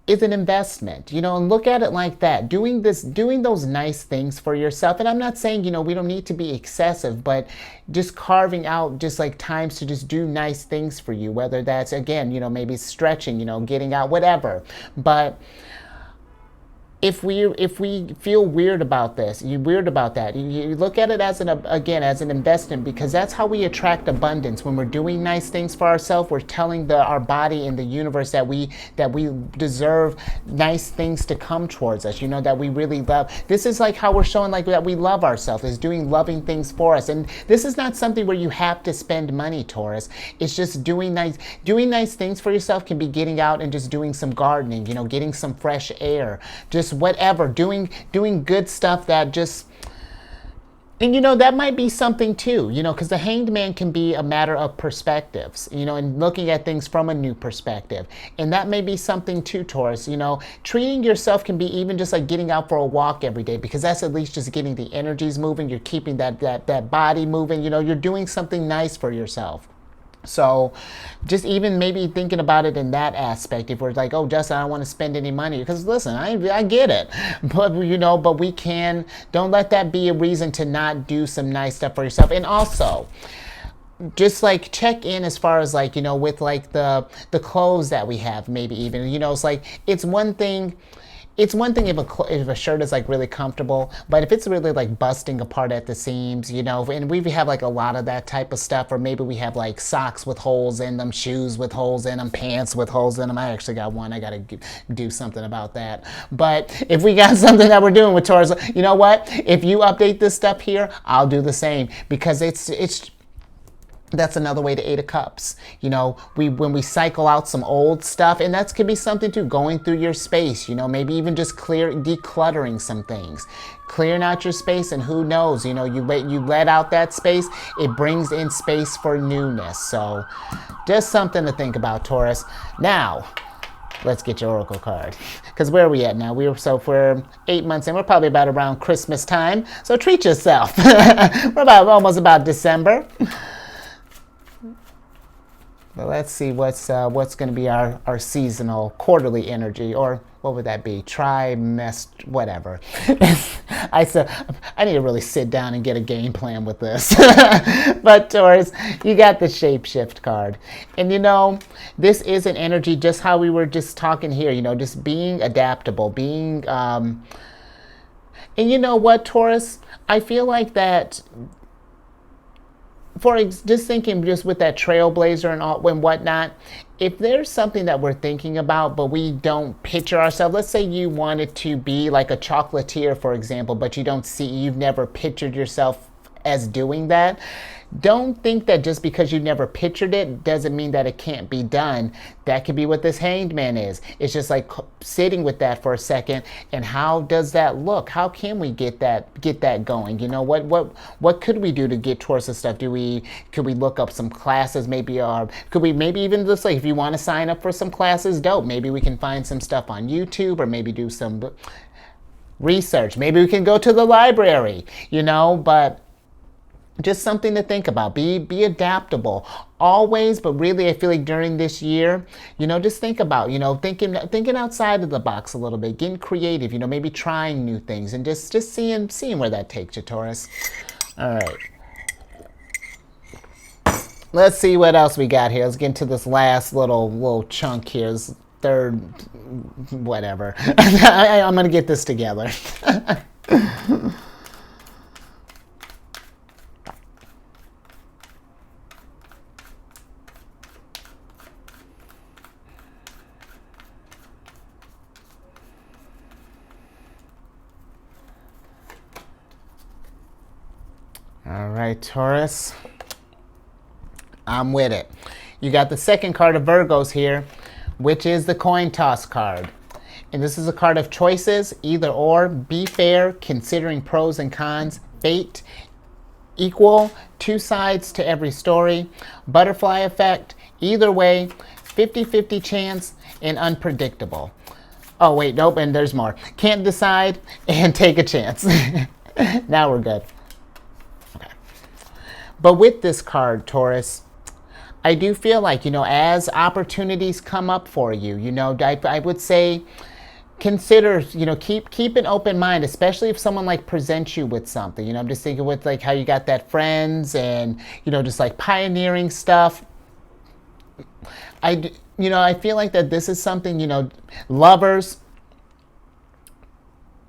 an investment, and look at it like that. Doing those nice things for yourself. And I'm not saying, we don't need to be excessive, but just carving out just like times to just do nice things for you, whether that's, again, maybe stretching, getting out, whatever. But if we feel weird about this, you look at it as as an investment, because that's how we attract abundance. When we're doing nice things for ourselves, we're telling our body and the universe that we deserve nice things to come towards us, that we really love. This is like how we're showing like that we love ourselves, is doing loving things for us. And this is not something where you have to spend money, Taurus. It's just doing nice things for yourself. Can be getting out and just doing some gardening, getting some fresh air, just whatever, doing good stuff that just, and that might be something too, because the Hanged Man can be a matter of perspectives, and looking at things from a new perspective. And that may be something too, Taurus. Treating yourself can be even just like getting out for a walk every day, because that's at least just getting the energies moving. You're keeping that body moving, you're doing something nice for yourself. So just even maybe thinking about it in that aspect, if we're like, oh, Justin, I don't want to spend any money, because listen, I get it, but but we don't let that be a reason to not do some nice stuff for yourself. And also just like check in as far as like, with like the clothes that we have, maybe even, it's like, it's one thing if a shirt is like really comfortable, but if it's really like busting apart at the seams, and we have like a lot of that type of stuff, or maybe we have like socks with holes in them, shoes with holes in them, pants with holes in them. I actually got one. I got to do something about that. But if we got something that we're doing with Taurus, you know what? If you update this stuff here, I'll do the same, because that's another way to Eight of Cups. When we cycle out some old stuff, and that could be something too, going through your space, maybe even just decluttering some things, clearing out your space, and who knows, you let out that space, it brings in space for newness. So just something to think about, Taurus. Now, let's get your oracle card, because where are we at now? We're 8 months in. We're probably about around Christmas time, so treat yourself. We're almost about December. But let's see what's going to be our seasonal quarterly energy, or what would that be? Trimester, whatever. I need to really sit down and get a game plan with this. But Taurus, you got the Shapeshift card. And this is an energy just how we were just talking here, just being adaptable, being, and you know what, Taurus? I feel like that, just thinking just with that trailblazer and all and whatnot, if there's something that we're thinking about but we don't picture ourselves, let's say you wanted to be like a chocolatier, for example, but you've never pictured yourself as doing that. Don't think that just because you never pictured it doesn't mean that it can't be done. That could be what this Hanged Man is. It's just like sitting with that for a second, and how does that look? How can we get that going? What could we do to get towards this stuff? Could we look up some classes, maybe, or could we maybe even just like, if you want to sign up for some classes, dope. Maybe we can find some stuff on YouTube, or maybe do some research. Maybe we can go to the library, but just something to think about. Be adaptable always, but really I feel like during this year, just think about, thinking outside of the box a little bit, getting creative, maybe trying new things, and just seeing where that takes you, Taurus. All right. Let's see what else we got here. Let's get into this last little chunk here. This third, whatever. I'm going to get this together. All right, Taurus, I'm with it. You got the second card of Virgos here, which is the coin toss card. And this is a card of choices, either or, be fair, considering pros and cons, fate equal, two sides to every story, butterfly effect, either way, 50-50 chance, and unpredictable. Oh, wait, nope, and there's more. Can't decide and take a chance. Now we're good. Okay. But with this card, Taurus, I do feel like, as opportunities come up for you, I would say consider, keep an open mind, especially if someone like presents you with something. I'm just thinking with like how you got that friends and, just like pioneering stuff. I feel like that this is something, lovers,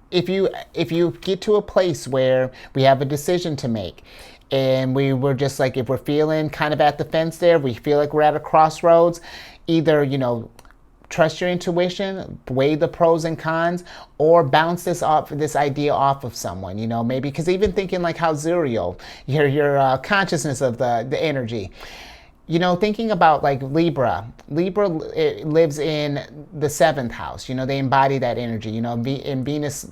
if you get to a place where we have a decision to make and we were just like, if we're feeling kind of at the fence there, we feel like we're at a crossroads, either, trust your intuition, weigh the pros and cons, or bounce this idea off of someone, maybe, because even thinking like how Zuriel, your consciousness of the energy, thinking about like Libra lives in the 7th house. They embody that energy. And Venus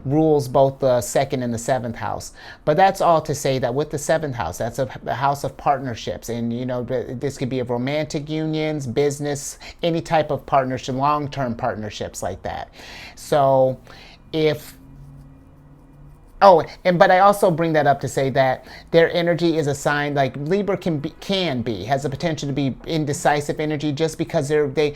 rules both the 2nd and the 7th house. But that's all to say that with the 7th house, that's a house of partnerships. And, this could be of romantic unions, business, any type of partnership, long-term partnerships like that. So but I also bring that up to say that their energy is a sign, like Libra has the potential to be indecisive energy, just because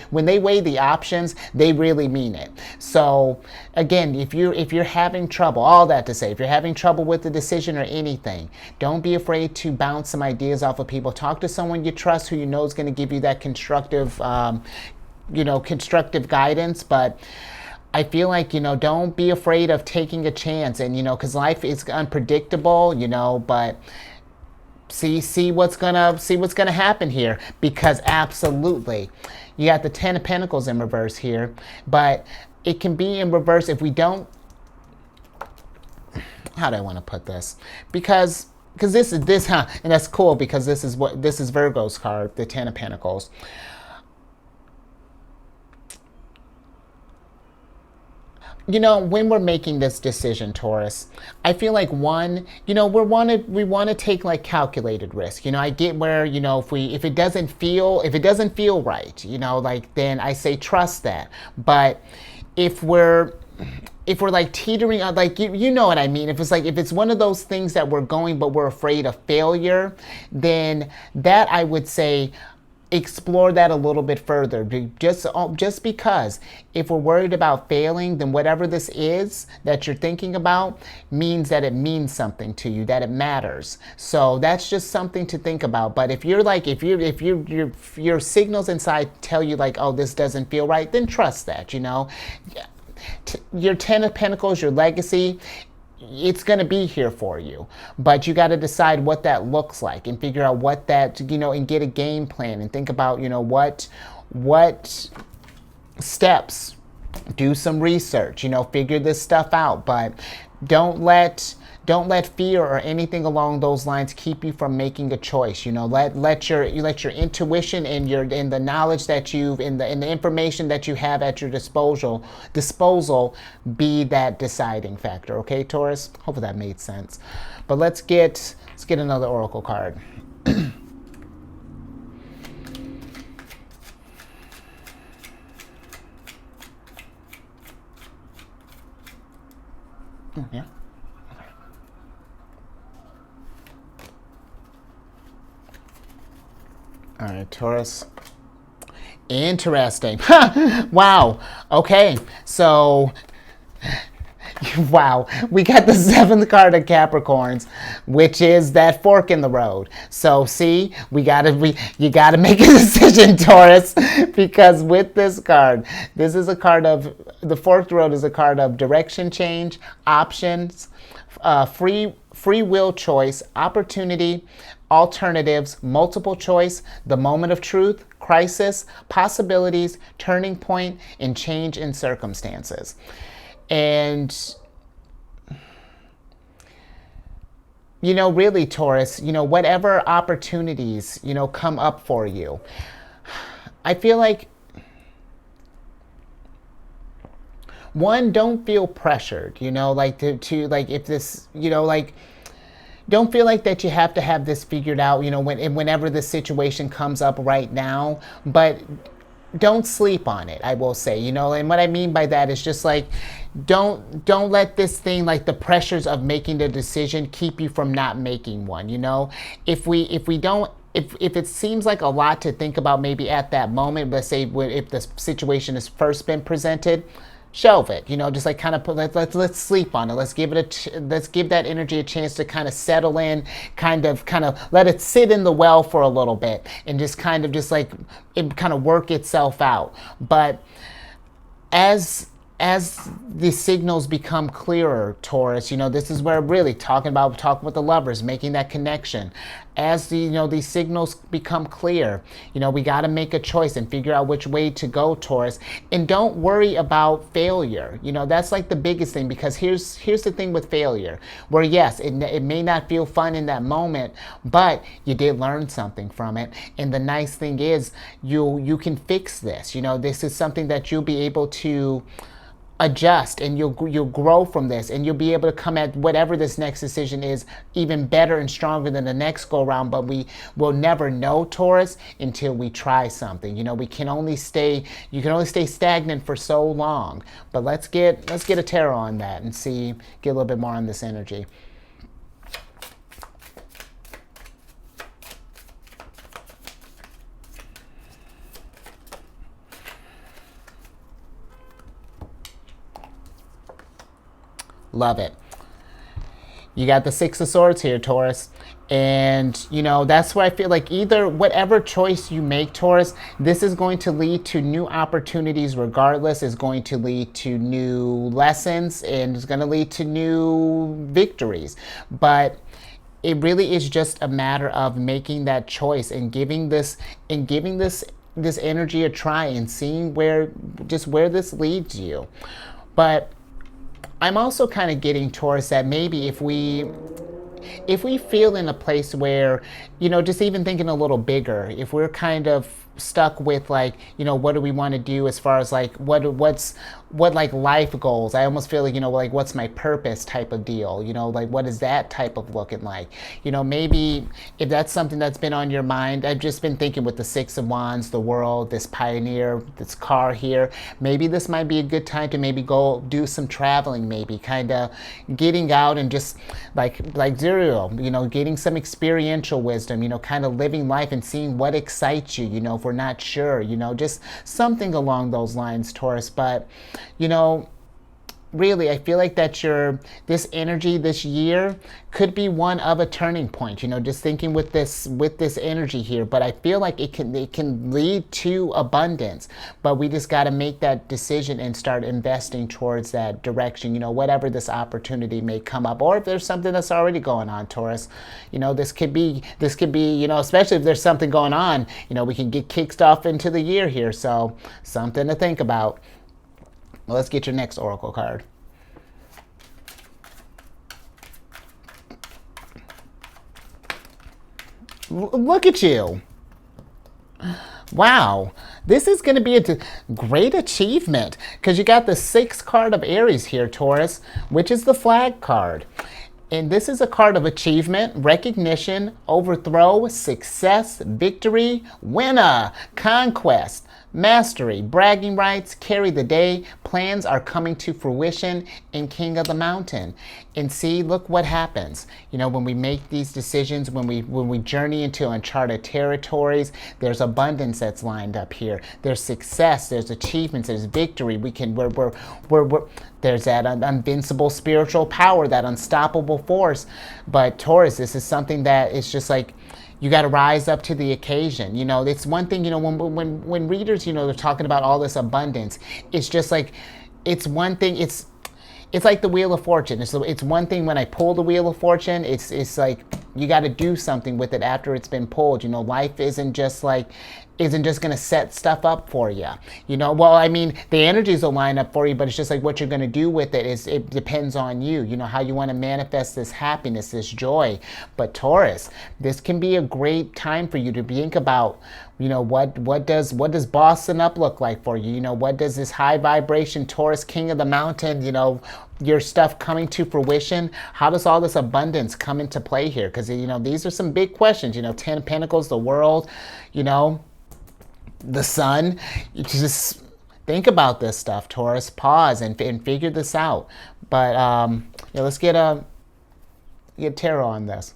when they weigh the options, they really mean it. So again, if you're having trouble, all that to say, if you're having trouble with the decision or anything, don't be afraid to bounce some ideas off of people. Talk to someone you trust who you know is going to give you that constructive guidance. But I feel like, don't be afraid of taking a chance, and, because life is unpredictable, but see what's gonna happen here, because absolutely, you got the 10 of Pentacles in reverse here, but it can be in reverse if we don't, how do I want to put this? Because this, and that's cool, because this is Virgo's card, the 10 of Pentacles. When we're making this decision, Taurus, I feel like we want to take like calculated risk. I get where, if it doesn't feel right, then I say trust that. But if we're like teetering on, like, you know what I mean? If it's one of those things that we're going, but we're afraid of failure, then that I would say, explore that a little bit further. Just because if we're worried about failing, then whatever this is that you're thinking about means that it means something to you, that it matters. So that's just something to think about. But if your signals inside tell you like, oh, this doesn't feel right, then trust that. Your 10 of Pentacles, your legacy, it's going to be here for you, but you got to decide what that looks like and figure out what that, and get a game plan and think about, what steps, do some research, figure this stuff out. But don't let fear or anything along those lines keep you from making a choice. Let your intuition and the knowledge that and the information that you have at your disposal be that deciding factor. Okay, Taurus? Hopefully that made sense. But let's get another oracle card. Yeah. All right, Taurus. Interesting. Wow. Okay. So, wow. We got the 7th card of Capricorns, which is that fork in the road. So, see, you gotta make a decision, Taurus, because with this card, this is a card of, the forked road is a card of direction change, options, free will choice, opportunity, alternatives, multiple choice, the moment of truth, crisis, possibilities, turning point, and change in circumstances. And, really, Taurus, whatever opportunities, come up for you, I feel like, one, don't feel pressured, like to like, if this, don't feel like that you have to have this figured out, you know, whenever the situation comes up right now, but don't sleep on it, I will say, you know. And what I mean by that is just like, don't let this thing, like the pressures of making the decision, keep you from not making one, you know. If it seems like a lot to think about maybe at that moment, let's say if the situation has first been presented, shelve it, you know, just like kind of let's sleep on it. Let's give that energy a chance to kind of settle in, kind of let it sit in the well for a little bit, and just kind of just like it kind of work itself out. But as the signals become clearer, Taurus, you know, this is where really talking with the lovers, making that connection. As these signals become clear, you know, we got to make a choice and figure out which way to go, Taurus. And don't worry about failure. You know, that's like the biggest thing, because here's the thing with failure, where yes, it may not feel fun in that moment, but you did learn something from it. And the nice thing is you can fix this. You know, this is something that you'll be able to adjust, and you'll grow from this, and you'll be able to come at whatever this next decision is even better and stronger than the next go around. But we will never know, Taurus, until we try something. You know, you can only stay stagnant for so long. But let's get a tarot on that and get a little bit more on this energy. Love it. You got the Six of Swords here, Taurus. And, you know, that's where I feel like either whatever choice you make, Taurus, this is going to lead to new opportunities regardless. Is going to lead to new lessons, and it's going to lead to new victories. But it really is just a matter of making that choice and giving this energy a try and seeing where this leads you. But I'm also kind of getting, Taurus, that maybe if we feel in a place where, you know, just even thinking a little bigger, if we're kind of stuck with, like, you know, what do we want to do as far as like what like life goals. I almost feel like, you know, like what's my purpose type of deal, you know, like what is that type of looking like? You know, maybe if that's something that's been on your mind, I've just been thinking with the Six of Wands, the world, this pioneer, this car here, maybe this might be a good time to maybe go do some traveling, maybe kind of getting out and just like Zero, you know, getting some experiential wisdom, you know, kind of living life and seeing what excites you, you know, if we're not sure, you know, just something along those lines, Taurus. But, you know, really, I feel like that this energy this year could be one of a turning point, you know, just thinking with this energy here. But I feel like it can lead to abundance, but we just got to make that decision and start investing towards that direction, you know, whatever this opportunity may come up. Or if there's something that's already going on, Taurus, you know, this could be, you know, especially if there's something going on, you know, we can get kicked off into the year here. So something to think about. Well, let's get your next oracle card. Look at you. Wow. This is going to be a great achievement, because you got the 6th card of Aries here, Taurus, which is the flag card. And this is a card of achievement, recognition, overthrow, success, victory, winner, conquest, mastery, bragging rights, carry the day, plans are coming to fruition, and King of the Mountain. And see, look what happens. You know, when we make these decisions, when we journey into uncharted territories, there's abundance that's lined up here. There's success, there's achievements, there's victory. There's that invincible spiritual power, that unstoppable force. But Taurus, this is something that is just like, you got to rise up to the occasion. You know, it's one thing, you know, when readers, you know, they're talking about all this abundance, it's just like, it's one thing, it's like the Wheel of Fortune. It's one thing when I pull the Wheel of Fortune, it's like, you got to do something with it after it's been pulled. You know, life isn't just going to set stuff up for you. You know, well, I mean, the energies will line up for you, but it's just like what you're going to do with it depends on you. You know, how you want to manifest this happiness, this joy. But Taurus, this can be a great time for you to think about, you know, what does bossing up look like for you? You know, what does this high vibration Taurus, King of the Mountain, you know, your stuff coming to fruition? How does all this abundance come into play here? Because, these are some big questions. 10 of Pentacles, the world, the sun. You just think about this stuff, Taurus. Pause and figure this out. But let's get tarot on this.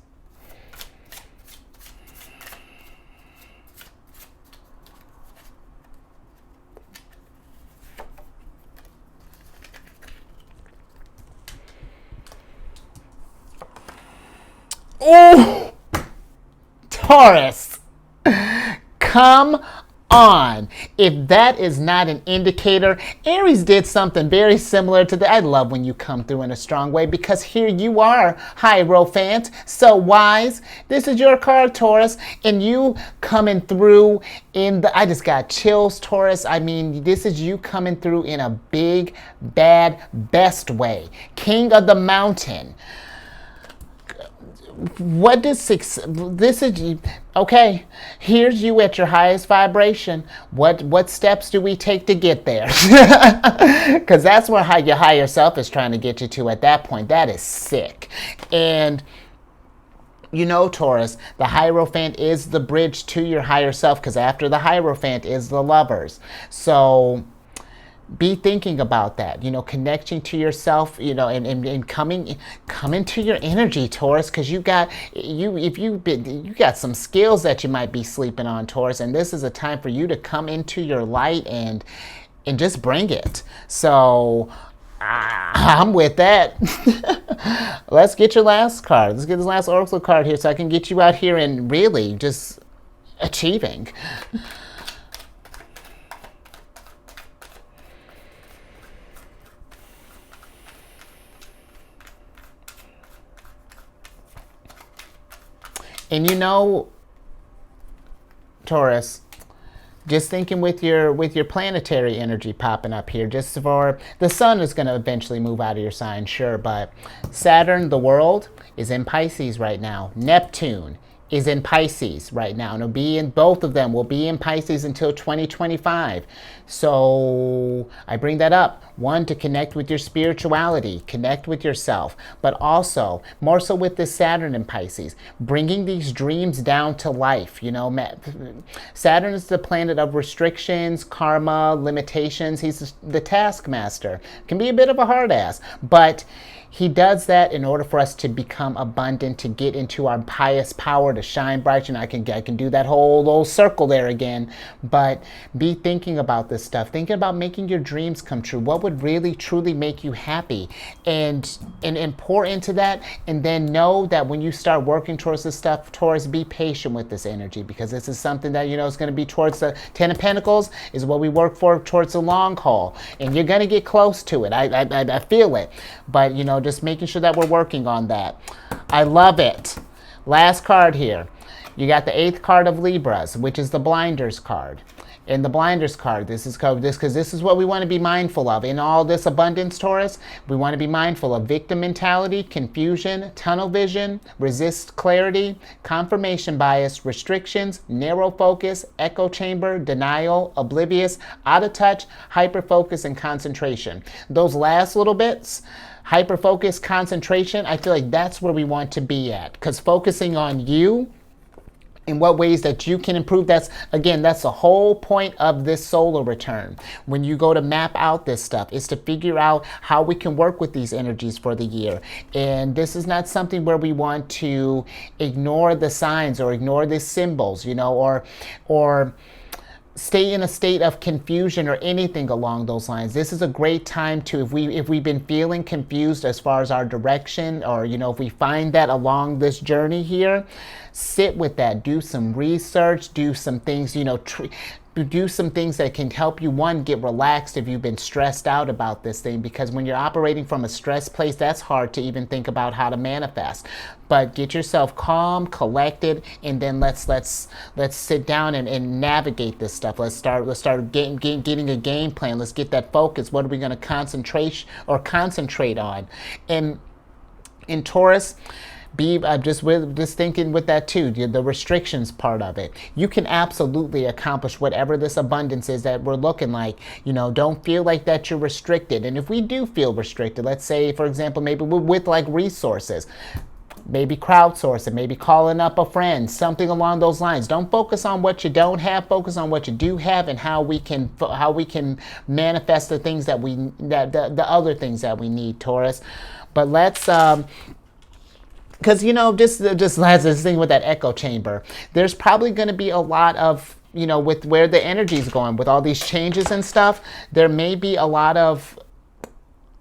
Oh, Taurus, come on. If that is not an indicator, Aries did something very similar to that. I love when you come through in a strong way, because here you are, Hierophant, so wise. This is your card, Taurus, and you coming through I just got chills, Taurus. I mean, this is you coming through in a big, bad, best way. King of the mountain. What does this is okay? Here's you at your highest vibration. What steps do we take to get there? Because that's where your higher self is trying to get you to at that point. That is sick. And Taurus, the Hierophant is the bridge to your higher self, because after the Hierophant is the Lovers. So be thinking about that, connecting to yourself, and coming to your energy, Taurus, because you got some skills that you might be sleeping on, Taurus, and this is a time for you to come into your light and just bring it. So I'm with that. Let's get your last card. Let's get this last oracle card here, so I can get you out here and really just achieving. And Taurus, just thinking with your planetary energy popping up here, just for the sun is going to eventually move out of your sign, sure, but Saturn, the world, is in Pisces right now. Neptune is in Pisces right now, and both of them will be in Pisces until 2025. So I bring that up, one, to connect with your spirituality, connect with yourself, but also more so with this Saturn in Pisces, bringing these dreams down to life. Saturn is the planet of restrictions, karma, limitations. He's the taskmaster. Can be a bit of a hard ass, but he does that in order for us to become abundant, to get into our highest power, to shine bright. I can do that whole little circle there again. But be thinking about this stuff. Thinking about making your dreams come true. What would really, truly make you happy? And pour into that. And then know that when you start working towards this stuff, Taurus, be patient with this energy. Because this is something that, is going to be towards the 10 of Pentacles, is what we work for towards the long haul. And you're going to get close to it. I feel it. But, just making sure that we're working on that. I love it. Last card here. You got the 8th card of Libras, which is the Blinders card. In the Blinders card, this is what we want to be mindful of. In all this abundance, Taurus, we want to be mindful of victim mentality, confusion, tunnel vision, resist clarity, confirmation bias, restrictions, narrow focus, echo chamber, denial, oblivious, out of touch, hyper focus, and concentration. Those last little bits, hyper focus, concentration, I feel like that's where we want to be at, because focusing on you, in what ways that you can improve, that's the whole point of this solar return. When you go to map out this stuff, is to figure out how we can work with these energies for the year. And this is not something where we want to ignore the signs or ignore the symbols, or stay in a state of confusion or anything along those lines. This is a great time to, if we've been feeling confused as far as our direction, or if we find that along this journey here, sit with that, do some research, do some things, do some things that can help you, one, get relaxed if you've been stressed out about this thing, because when you're operating from a stress place, that's hard to even think about how to manifest. But get yourself calm, collected, and then let's sit down and navigate this stuff. Let's start getting a game plan. Let's get that focus. What are we going to concentrate on? And in Taurus, just thinking with that too, the restrictions part of it. You can absolutely accomplish whatever this abundance is that we're looking like. Don't feel like that you're restricted. And if we do feel restricted, let's say, for example, maybe we're with like resources, maybe crowdsourcing, maybe calling up a friend, something along those lines. Don't focus on what you don't have. Focus on what you do have and how we can manifest the things that the other things that we need, Taurus. But let's because just last this thing with that echo chamber. There's probably going to be a lot of with where the energy is going with all these changes and stuff. There may be a lot of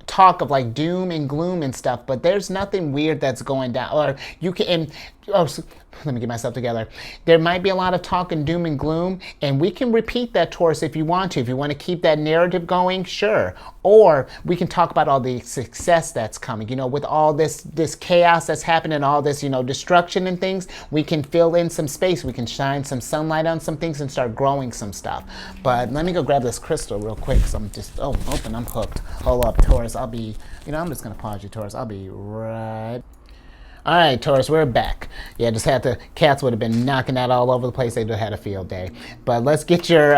talk of like doom and gloom and stuff, but there's nothing weird that's going down. Or you can, let me get myself together. There might be a lot of talk and doom and gloom, and we can repeat that, Taurus, if you want to. If you want to keep that narrative going, sure. Or we can talk about all the success that's coming. With all this chaos that's happening, all this, destruction and things, we can fill in some space. We can shine some sunlight on some things and start growing some stuff. But let me go grab this crystal real quick, because I'm just, I'm hooked. Hold up, Taurus. I'll be, I'm just going to pause you, Taurus. I'll be right. All right, Taurus, we're back. Yeah, just had to, cats would have been knocking that all over the place. They'd have had a field day. But let's get your,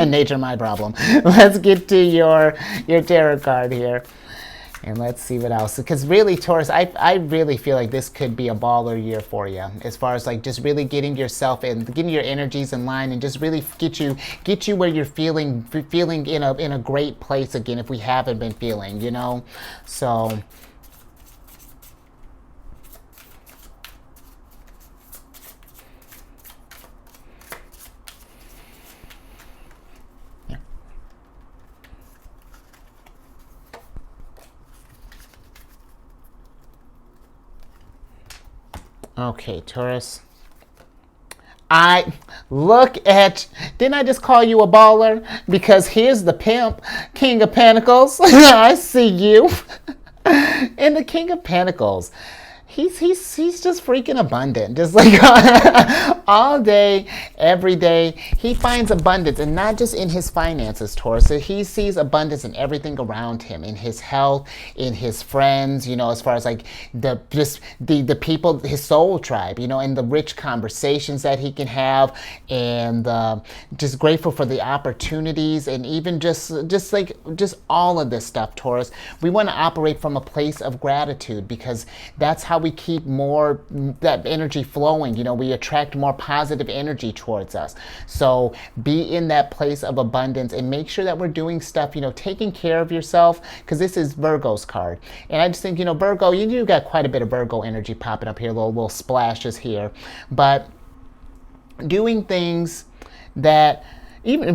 nature my problem. Let's get to your tarot card here. And let's see what else. Because really, Taurus, I really feel like this could be a baller year for you. As far as like just really getting yourself in, getting your energies in line, and just really get you where you're feeling in a great place again. If we haven't been feeling, so. Okay, Taurus. Didn't I just call you a baller? Because here's the pimp, King of Pentacles. I see you. And the King of Pentacles, he's just freaking abundant. Just like all day, every day, he finds abundance, and not just in his finances, Taurus. So he sees abundance in everything around him, in his health, in his friends, as far as like the people, his soul tribe, and the rich conversations that he can have, and just grateful for the opportunities, and even just all of this stuff, Taurus. We want to operate from a place of gratitude, because that's how we keep more that energy flowing. We attract more positive energy towards us. So be in that place of abundance, and make sure that we're doing stuff, taking care of yourself, because this is Virgo's card. And I just think, Virgo, you got quite a bit of Virgo energy popping up here, little splashes here. But doing things that even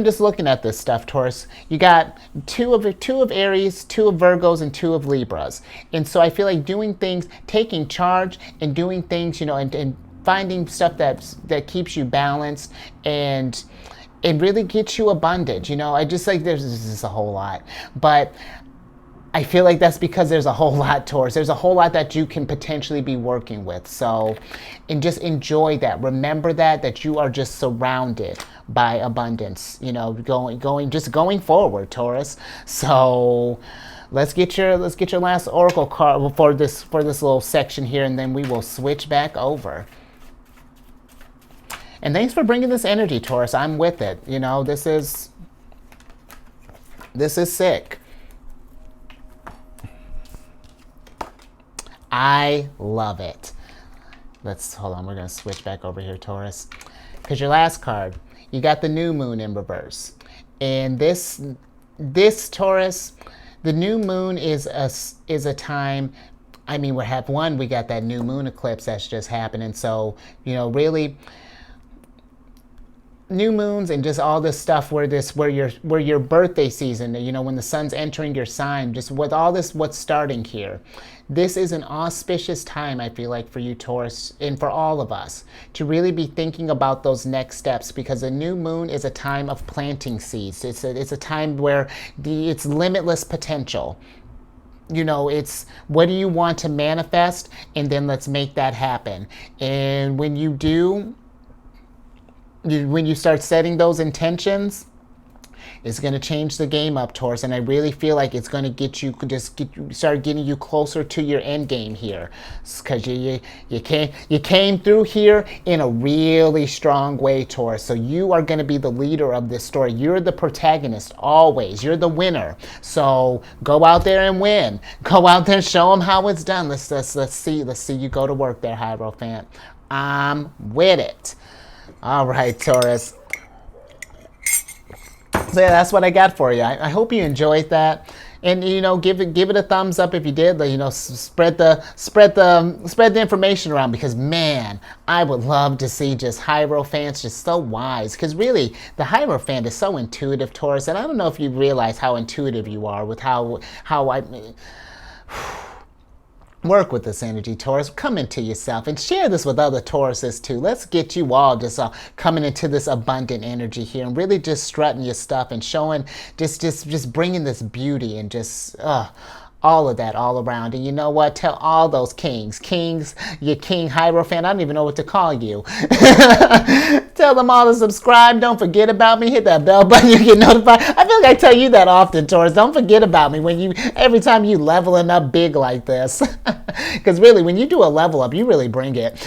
just looking at this stuff, Taurus, you got two of Aries, 2 of Virgos, and 2 of Libras. And so I feel like doing things, taking charge, and doing things, and finding stuff that keeps you balanced and really gets you abundant. I just like, there's just a whole lot. But I feel like that's because there's a whole lot, Taurus. There's a whole lot that you can potentially be working with. So, and just enjoy that. Remember that you are just surrounded by abundance, going forward, Taurus. So let's get your last oracle card for this little section here, and then we will switch back over. And thanks for bringing this energy, Taurus. I'm with it. This is sick. I love it. Hold on, we're going to switch back over here, Taurus. Because your last card, you got the new moon in reverse. And this Taurus, the new moon is a time, we got that new moon eclipse that's just happening. So, really, new moons and just all this stuff where your birthday season, when the sun's entering your sign, just with all this, what's starting here. This is an auspicious time, I feel like, for you, Taurus, and for all of us, to really be thinking about those next steps, because a new moon is a time of planting seeds. It's a time where it's limitless potential. It's what do you want to manifest, and then let's make that happen. And when you do, when you start setting those intentions, It's going to change the game up, Taurus, and I really feel like it's going to start getting you closer to your end game here, because you came through here in a really strong way, Taurus. So you are going to be the leader of this story. You're the protagonist always. You're the winner. So go out there and win. Go out there and show them how it's done. Let's see you go to work there, Hierophant. I'm with it. All right, Taurus. So yeah, that's what I got for you. I hope you enjoyed that, and give it a thumbs up if you did. Spread the information around, because man, I would love to see just Hierophants just so wise. Because really, the Hierophant is so intuitive, Taurus, and I don't know if you realize how intuitive you are with how I. Work with this energy, Taurus. Come into yourself and share this with other Tauruses too. Let's get you all just coming into this abundant energy here and really just strutting your stuff and showing, just bringing this beauty and just all of that all around. And you know what? Tell all those kings, your King Hierophant, I don't even know what to call you. Tell them all to subscribe. Don't forget about me. Hit that bell button. You get notified. I feel like I tell you that often, Taurus. Don't forget about me every time you leveling up big like this. Because really, when you do a level up, you really bring it.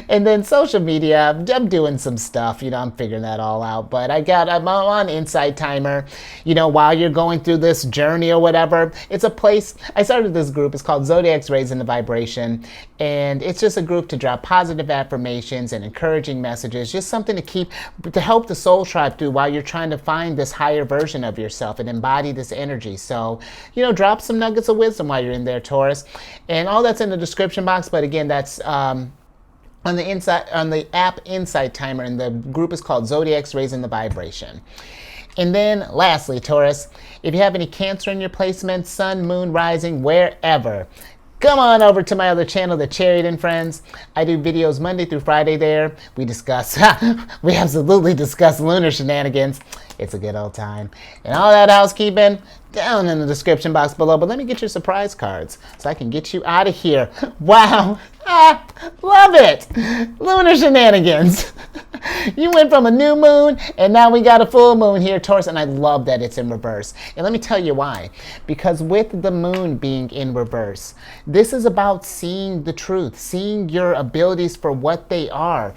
And then social media, I'm doing some stuff, I'm figuring that all out. But I'm on Insight Timer, while you're going through this journey or whatever. It's a place, I started this group, it's called Zodiacs Raising the Vibration. And it's just a group to drop positive affirmations and encouraging messages, just something to help the soul tribe through while you're trying to find this higher version of yourself and embody this energy. So, drop some nuggets of wisdom while you're in there, Taurus. And all that's in the description box. But again, that's on the app Insight Timer, and the group is called Zodiacs Raising the Vibration. And then lastly, Taurus, if you have any Cancer in your placement, Sun, Moon, Rising, wherever, come on over to my other channel, The Chariot and Friends. I do videos Monday through Friday there. We absolutely discuss lunar shenanigans. It's a good old time. And all that housekeeping down in the description box below. But let me get your surprise cards so I can get you out of here. Wow. Love it. Lunar shenanigans. You went from a new moon, and now we got a full moon here, Taurus, and I love that it's in reverse. And let me tell you why. Because with the moon being in reverse, this is about seeing the truth, seeing your abilities for what they are.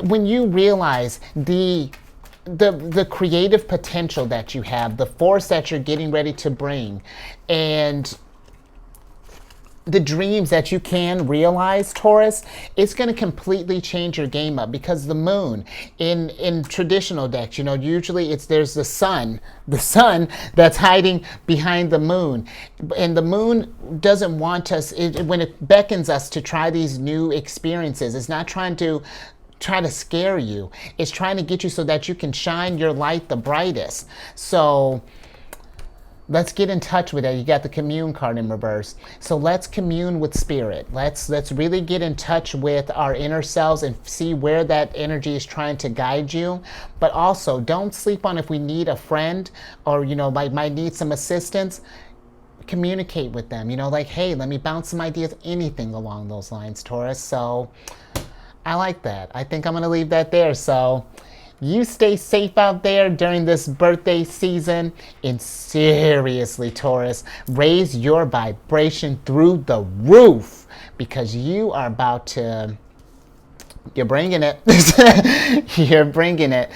When you realize the creative potential that you have, the force that you're getting ready to bring, and the dreams that you can realize, Taurus, it's going to completely change your game up. Because the moon in traditional decks, usually there's the sun that's hiding behind the moon, and the moon doesn't want us, when it beckons us to try these new experiences, it's not trying to scare you. It's trying to get you so that you can shine your light the brightest. So let's get in touch with that. You got the commune card in reverse. So let's commune with spirit. Let's really get in touch with our inner selves and see where that energy is trying to guide you. But also, don't sleep on if we need a friend or, might need some assistance. Communicate with them. Hey, let me bounce some ideas. Anything along those lines, Taurus. So I like that. I think I'm going to leave that there. So you stay safe out there during this birthday season. And seriously, Taurus, raise your vibration through the roof, because you are about to, you're bringing it. You're bringing it.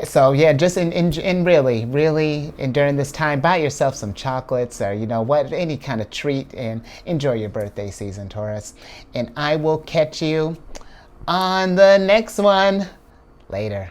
So yeah, just in really, and during this time, buy yourself some chocolates or any kind of treat, and enjoy your birthday season, Taurus. And I will catch you on the next one. Later.